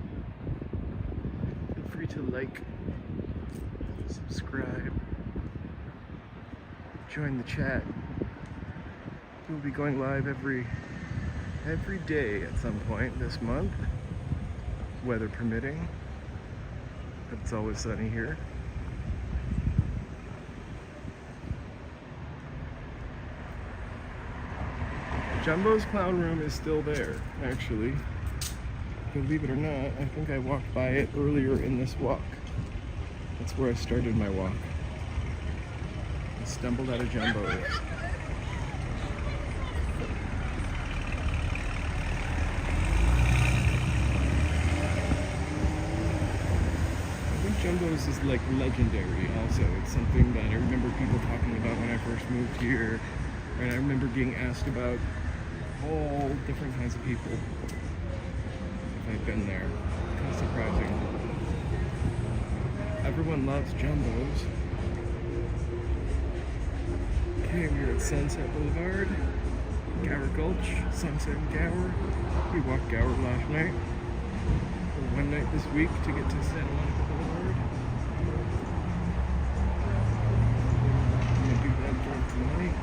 Feel free to like, subscribe, join the chat. We'll be going live every day at some point this month, weather permitting. But it's always sunny here. Jumbo's Clown Room is still there, actually. Believe it or not, I think I walked by it earlier in this walk. That's where I started my walk. I stumbled out of Jumbo's. I think Jumbo's is like legendary also. It's something that I remember people talking about when I first moved here. And I remember being asked about all different kinds of people if I've been there. Kind of surprising. Everyone loves Jumbo's. Okay, we're at Sunset Boulevard, Gower Gulch, Sunset and Gower. We walked Gower last night. For one night this week to get to Santa Monica Boulevard. I'm gonna do that again tonight.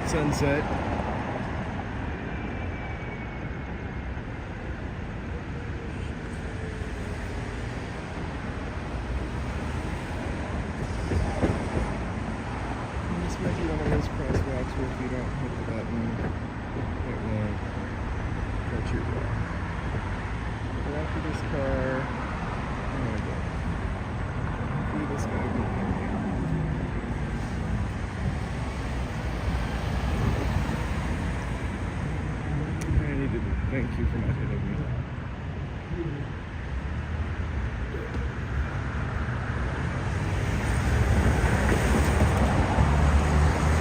Sunset. This might be one of those crosswalks where if you don't hit the button, it won't let you walk. But after this car, I'm gonna go. Hopefully this guy will come here. Thank you for not hitting me.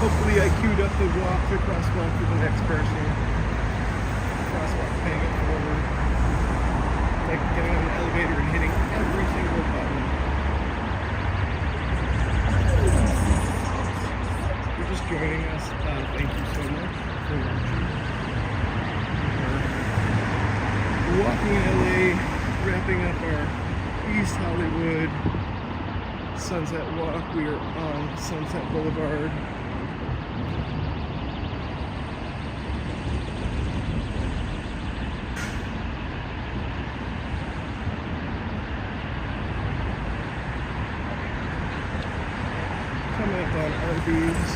Hopefully I queued up the crosswalk for the next person. Crosswalk paying it forward. Like getting on the elevator and hitting every single button. If you're just joining us, thank you so much for watching. Walking LA, wrapping up our East Hollywood Sunset Walk. We are on Sunset Boulevard. Coming up on Arby's,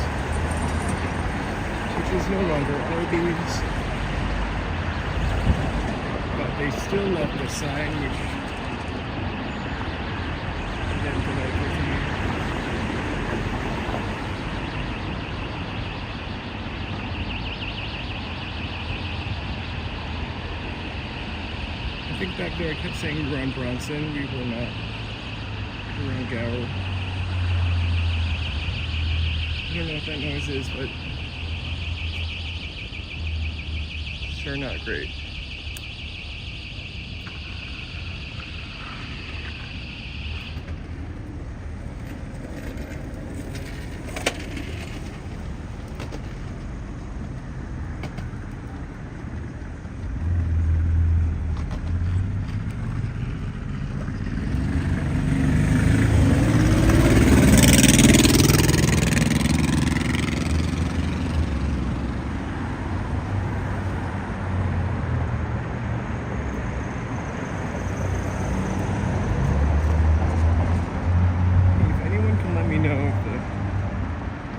which is no longer Arby's, but they still left the sign, which again delightful to me. I think back there I kept saying we were on Bronson. We were not. We were on Gower. I don't know what that noise is, but sure not great.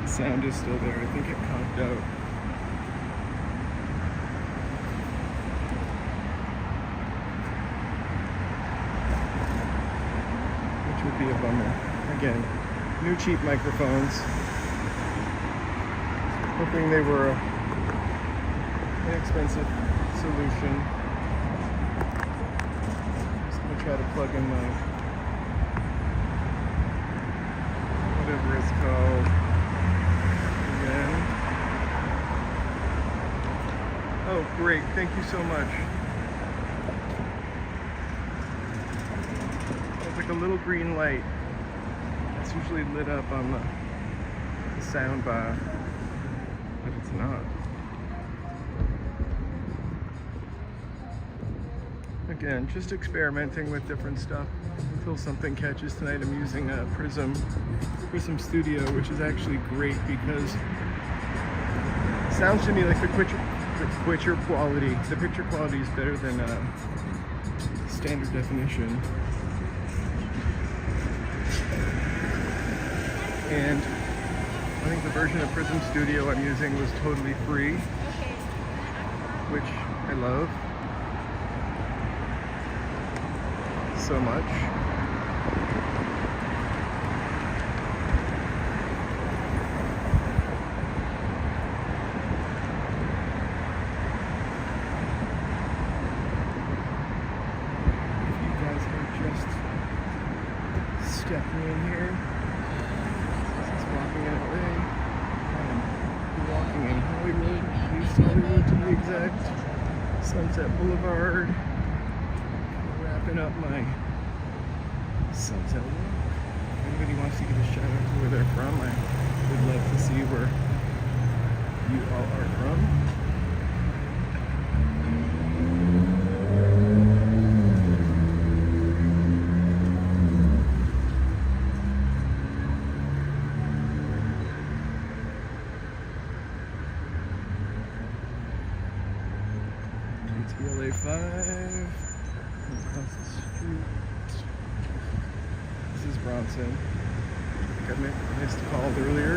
Sound is still there. I think it conked out. Which would be a bummer. Again, new cheap microphones. Hoping they were an inexpensive solution. Just gonna try to plug in my whatever it's called. Oh, great. Thank you so much. It's like a little green light. It's usually lit up on the sound bar, but it's not. Again, just experimenting with different stuff until something catches. Tonight I'm using a Prism Studio, which is actually great because it sounds to me like the picture quality. The picture quality is better than standard definition. And I think the version of Prism Studio I'm using was totally free, which I love so much. Stepping in here. This is walking in LA. I'm walking in Hollywood, East Hollywood to be exact. Sunset Boulevard. Wrapping up my sunset walk. If anybody wants to give a shout out to where they're from, I would love to see where you all are from. LA 5 across the street. This is Bronson. I think I missed a call earlier.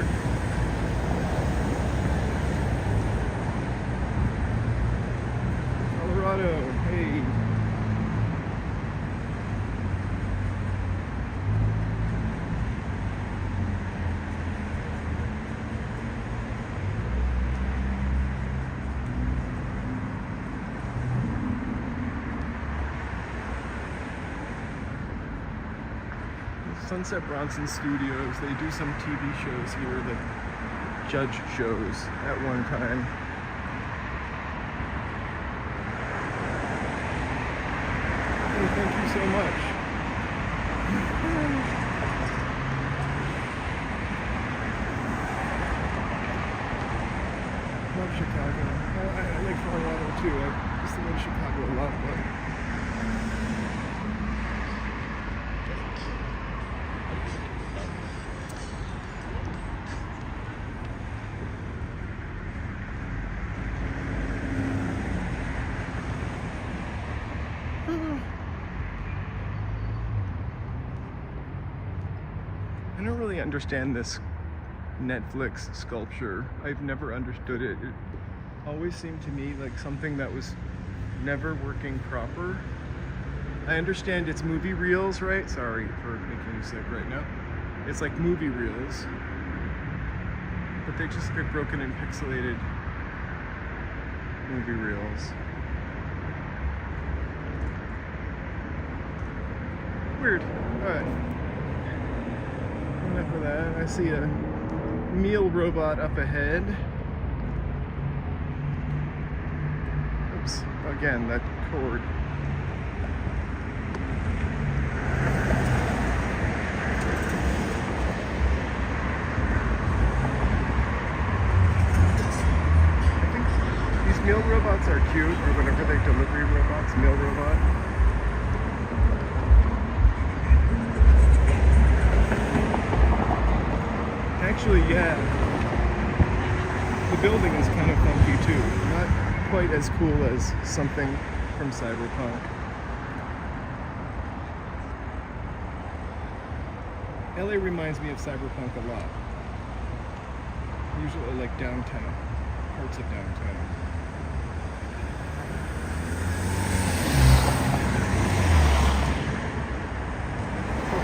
Colorado, hey. Sunset Bronson Studios, they do some TV shows here, the judge shows at one time. Hey, thank you so much. Love Chicago. I like Colorado too. I used to live in Chicago a lot, but I don't really understand this Netflix sculpture. I've never understood it. It always seemed to me like something that was never working proper. I understand it's movie reels, right? Sorry for making you sick right now. It's like movie reels, but they just get broken and pixelated movie reels. Weird. Alright. Enough of that. I see a meal robot up ahead. Oops. Again, that cord. I think these meal robots are cute, or whatever they delivery robots, meal robot. Actually, yeah, the building is kind of funky too. Not quite as cool as something from Cyberpunk. LA reminds me of Cyberpunk a lot. Usually like downtown, parts of downtown.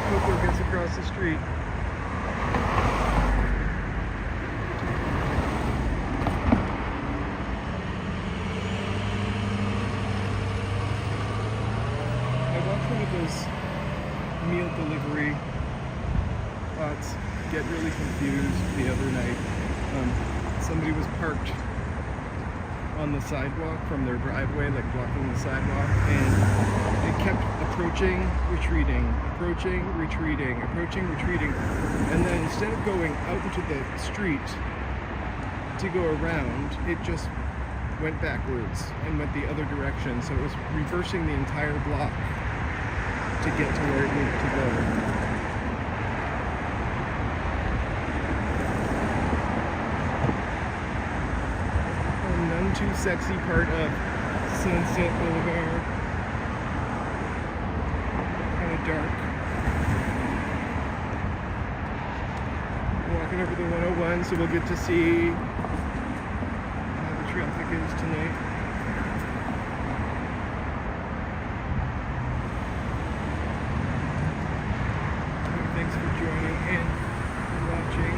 Coco gets across the street. Those meal delivery bots get really confused the other night. Somebody was parked on the sidewalk from their driveway, like blocking the sidewalk, and it kept approaching, retreating, approaching, retreating, approaching, retreating, and then instead of going out into the street to go around, it just went backwards and went the other direction, so it was reversing the entire block to get to where it needed to go. A none too sexy part of Sunset Boulevard. Kind of dark. Walking over the 101, so we'll get to see how the traffic is tonight. Joining in and watching.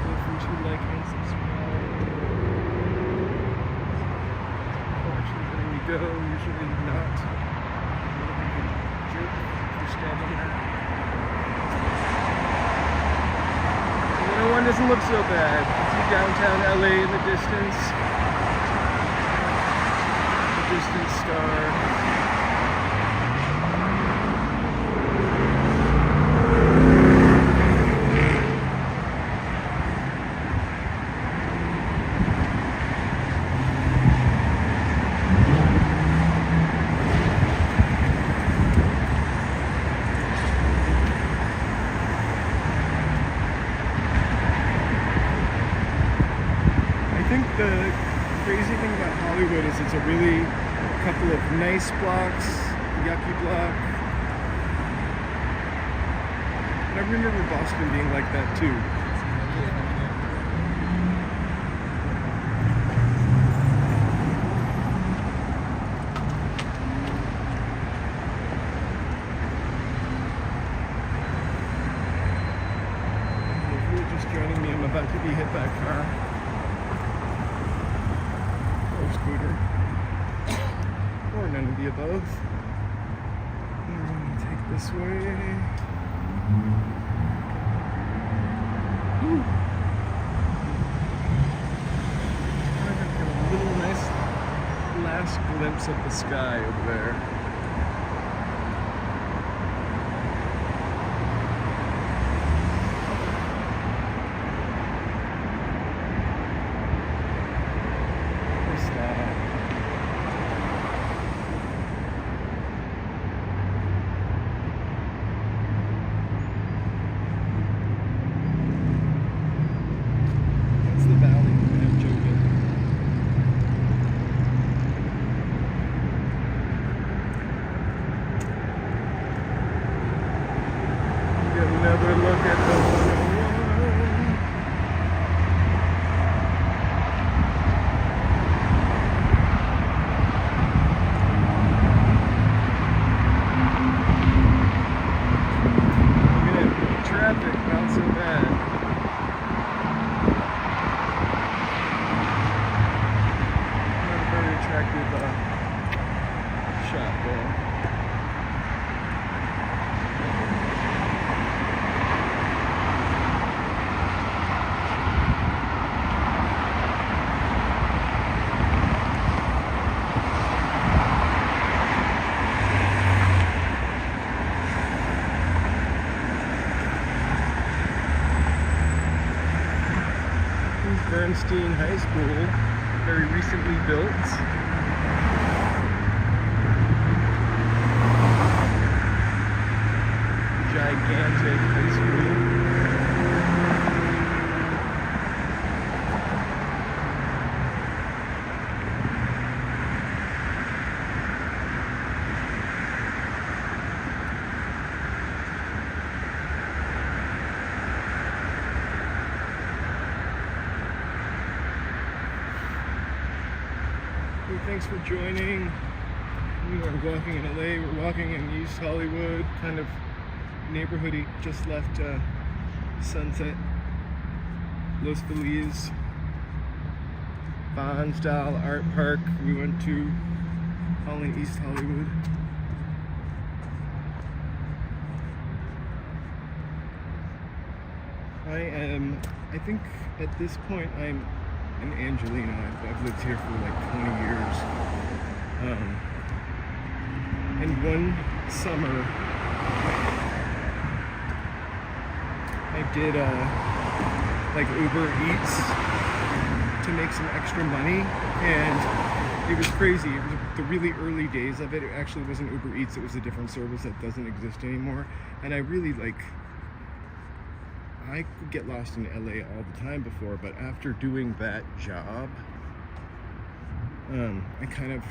Feel free to like and subscribe. Unfortunately, when we go, usually not. Jerk for standing there. The 101 doesn't look so bad. You see downtown LA in the distance. The distant star. I think the crazy thing about Hollywood is it's a really couple of nice blocks, yucky block. And I remember Boston being like that too. If you're just joining me, I'm about to be hit by a car. Scooter, or none of the above. I'm going to take this way. Ooh. I got a little nice last glimpse of the sky over there. Another look at the 101. Look at it, traffic, not so bad. Not a very attractive shot there. Barnsdall High School, very recently built. Gigantic high school. Thanks for joining. We are walking in LA. We're walking in East Hollywood, kind of neighborhoody. Just left Sunset, Los Feliz, Barnsdall Art Park. We went to all in East Hollywood. I think at this point I'm an Angelino. I've lived here for like 20 years. And one summer I did like Uber Eats to make some extra money, and it was crazy. It was the really early days of it. It actually wasn't Uber Eats, it was a different service that doesn't exist anymore. And I really I could get lost in LA all the time before, but after doing that job, I kind of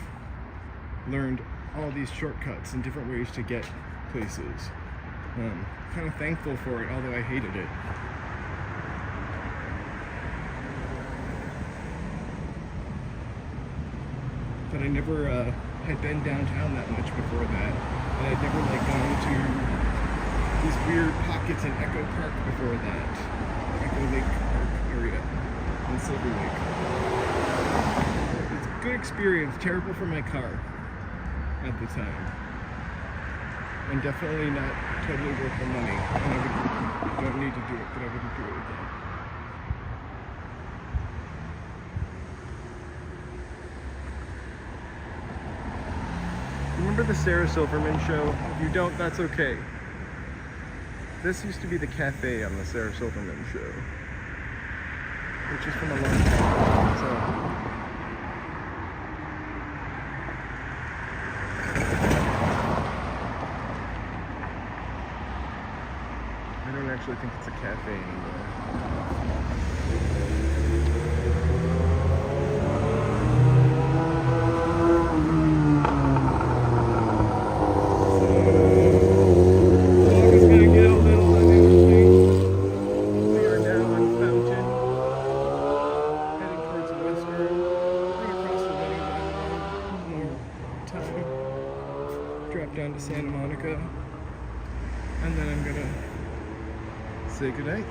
learned all these shortcuts and different ways to get places. Kind of thankful for it, although I hated it. But I never had been downtown that much before that, and I'd never gone to these weird pockets in Echo Park before that. Echo Lake Park area in Silver Lake. It's a good experience, terrible for my car at the time. And definitely not totally worth the money. And I don't need to do it, but I wouldn't do it again. Remember the Sarah Silverman show? If you don't, that's okay. This used to be the cafe on the Sarah Silverman show, which is from a long time ago. So I don't actually think it's a cafe anymore. Drop down to Santa Monica, and then I'm gonna say goodnight.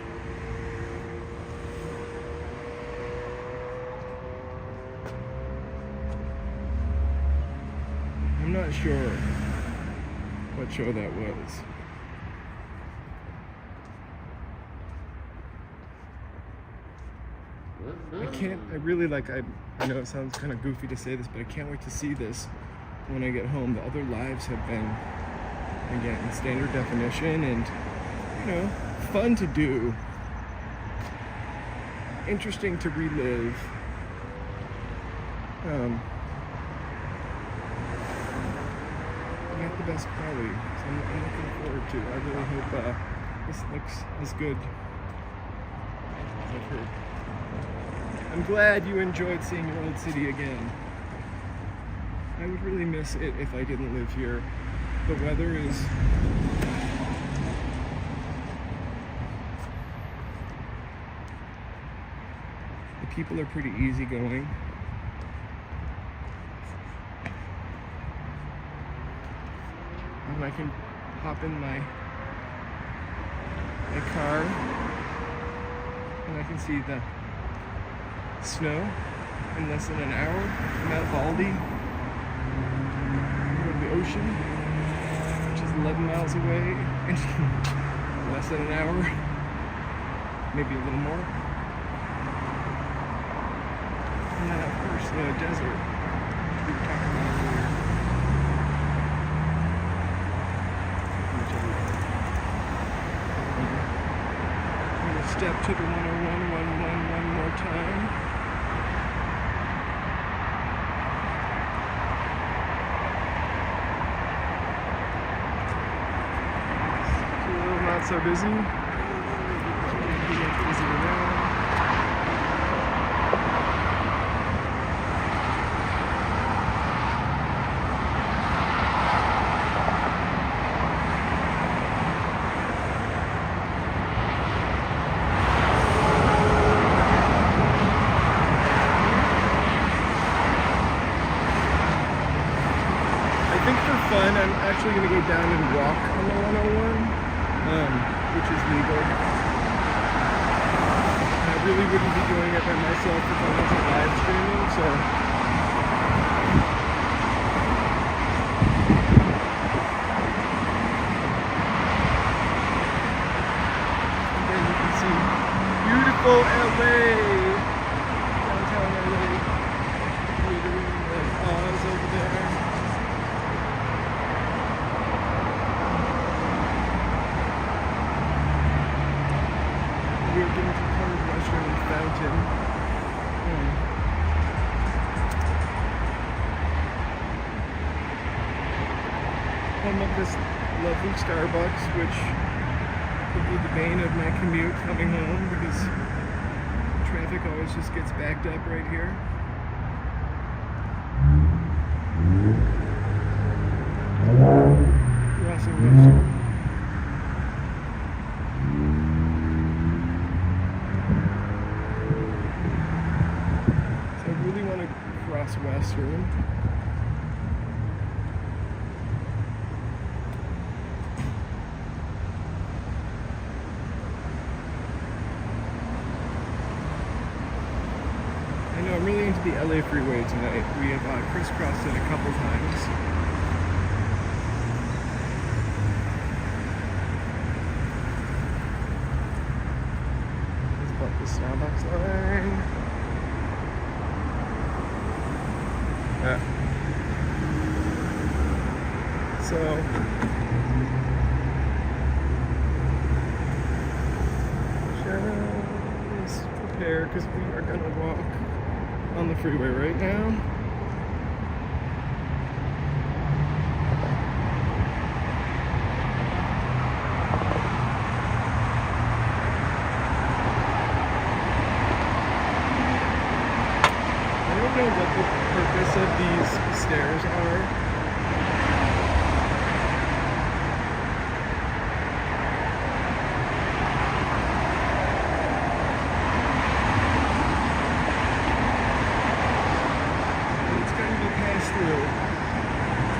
I'm not sure what show that was. I really I know it sounds kind of goofy to say this, but I can't wait to see this when I get home. The other lives have been, again, standard definition and, fun to do, interesting to relive. Not the best quality, so I'm looking forward to. I really hope this looks as good as I've heard. I'm glad you enjoyed seeing your old city again. I would really miss it if I didn't live here. The weather is people are pretty easygoing. And I can hop in my car and I can see the snow in less than an hour. I'm at Valdi, go to the ocean, which is 11 miles away, in less than an hour, maybe a little more. And then of course the desert, which we were talking about earlier. I'm gonna step to the 101 one more time. Not so busy. Busy around. I think for fun, I'm actually going to go down and walk on the 101. Which is legal. I really wouldn't be doing it by myself if I wasn't live streaming, so and then you can see beautiful LA, downtown LA, like Oz over there. We're getting some kind of restaurant fountain. I'm at this lovely Starbucks, which could be the bane of my commute coming home because traffic always just gets backed up right here. Crossing restaurant. Western. I know I'm really into the LA freeway tonight. We have crisscrossed it a couple times. Let's put the Starbucks line. So just prepare because we are gonna walk on the freeway right now. I don't know what the purpose of these stairs are.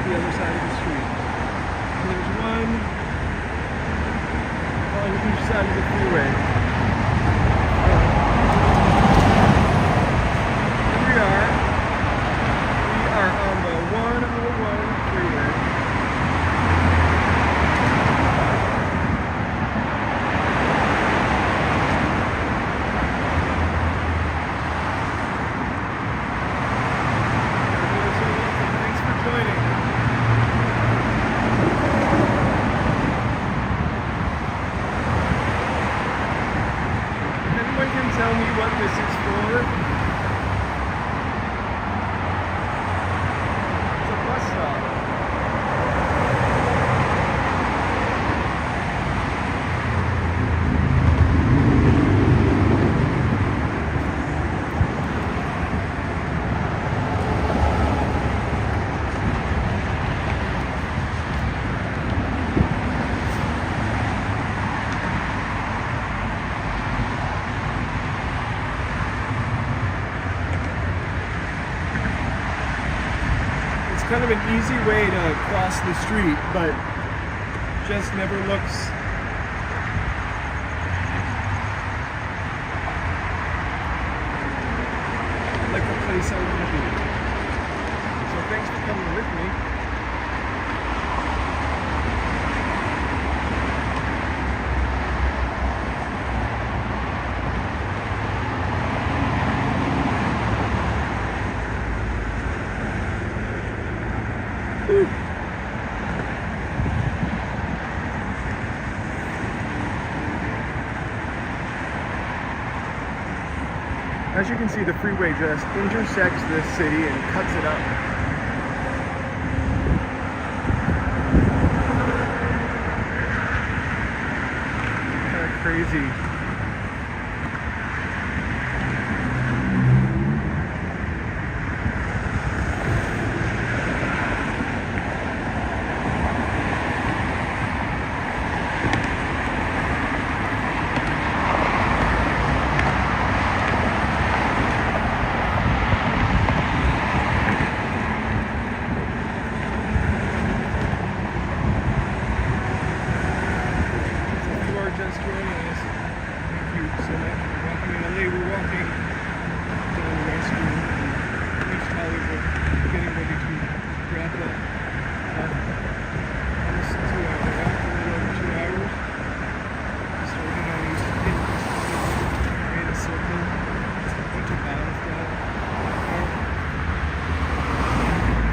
The other side of the street. And there's one on each side of the freeway. Here we are. We are on the 101 freeway. Thanks for joining. Tell me what this is for. It's a bus stop. kind of an easy way to cross the street, but just never looks like a place I want to be. So thanks for coming with me. As you can see, the freeway just intersects this city and cuts it up. Kind of crazy.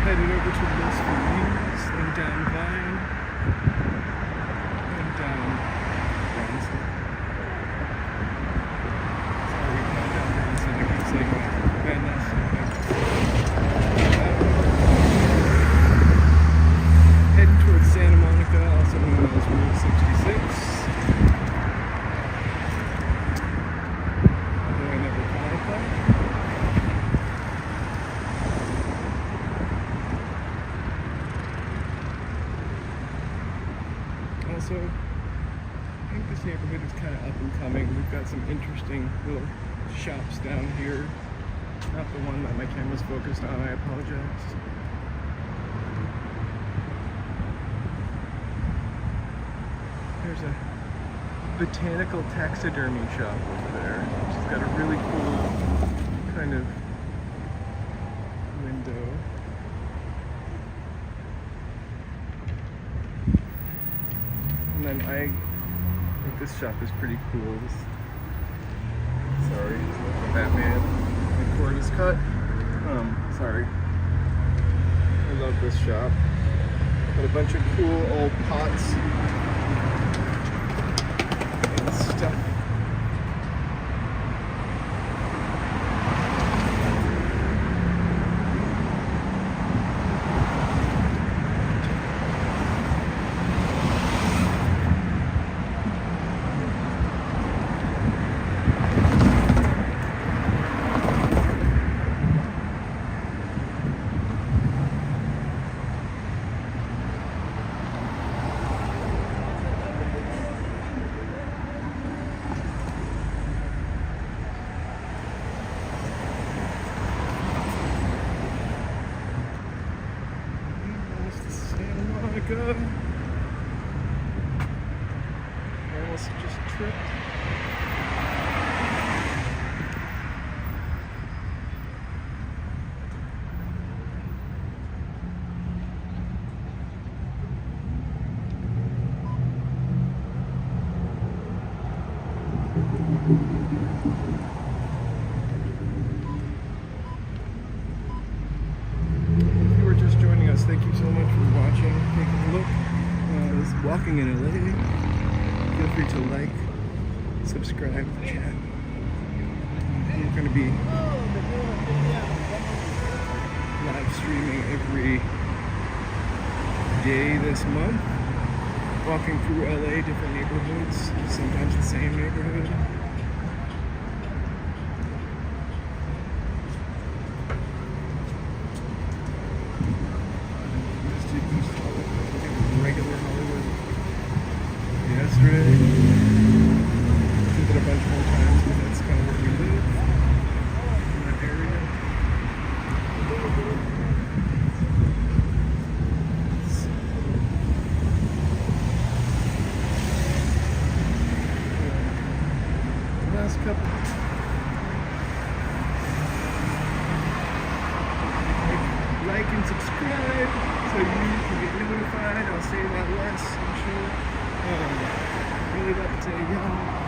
Headed over to Los Feliz, then down Vine, and down Barnsdall. Sorry, not down Barnsdall, I keep saying that. Van Ness. Heading towards Santa Monica, also known as Route 66. Although I never caught it that. Also, I think this neighborhood is kind of up and coming. We've got some interesting little shops down here. Not the one that my camera's focused on, I apologize. There's a botanical taxidermy shop over there, which has got a really cool kind of window. And then I think this shop is pretty cool. Sorry, Batman. My cord is cut. Sorry. I love this shop. Got a bunch of cool old pots and stuff. I almost just tripped. If you were just joining us, thank you so much for watching, taking a look. This is Walking in LA. Feel free to like, subscribe, chat. We're going to be live streaming every day this month. Walking through LA, different neighborhoods, sometimes the same neighborhood. Regular Hollywood yesterday. Did it a bunch more times, but that's kind of where we live in that area. last couple. Like and subscribe so you can get notified. I'll say that less, I'm sure. Really like to say y'all.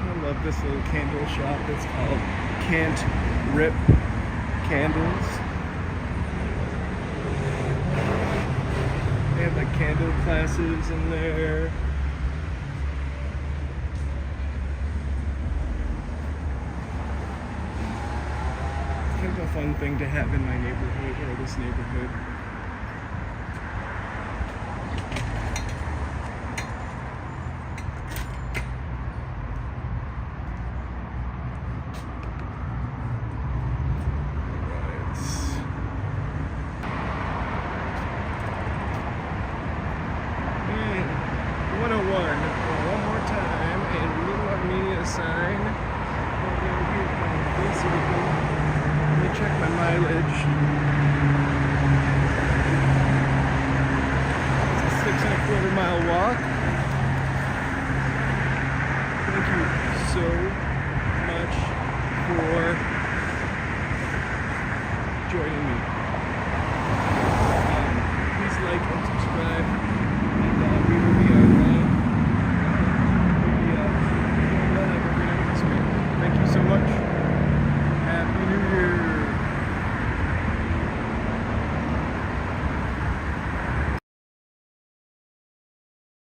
I love this little candle shop. It's called Can't Rip Candles. They have like candle classes in there. Kind of a fun thing to have in my neighborhood or this neighborhood. One more time, and Little Armenia sign. Let me check my mileage. It's a 6.25 mile walk. Thank you so much for joining me. Please like and subscribe, and we will be online. Thank you so much.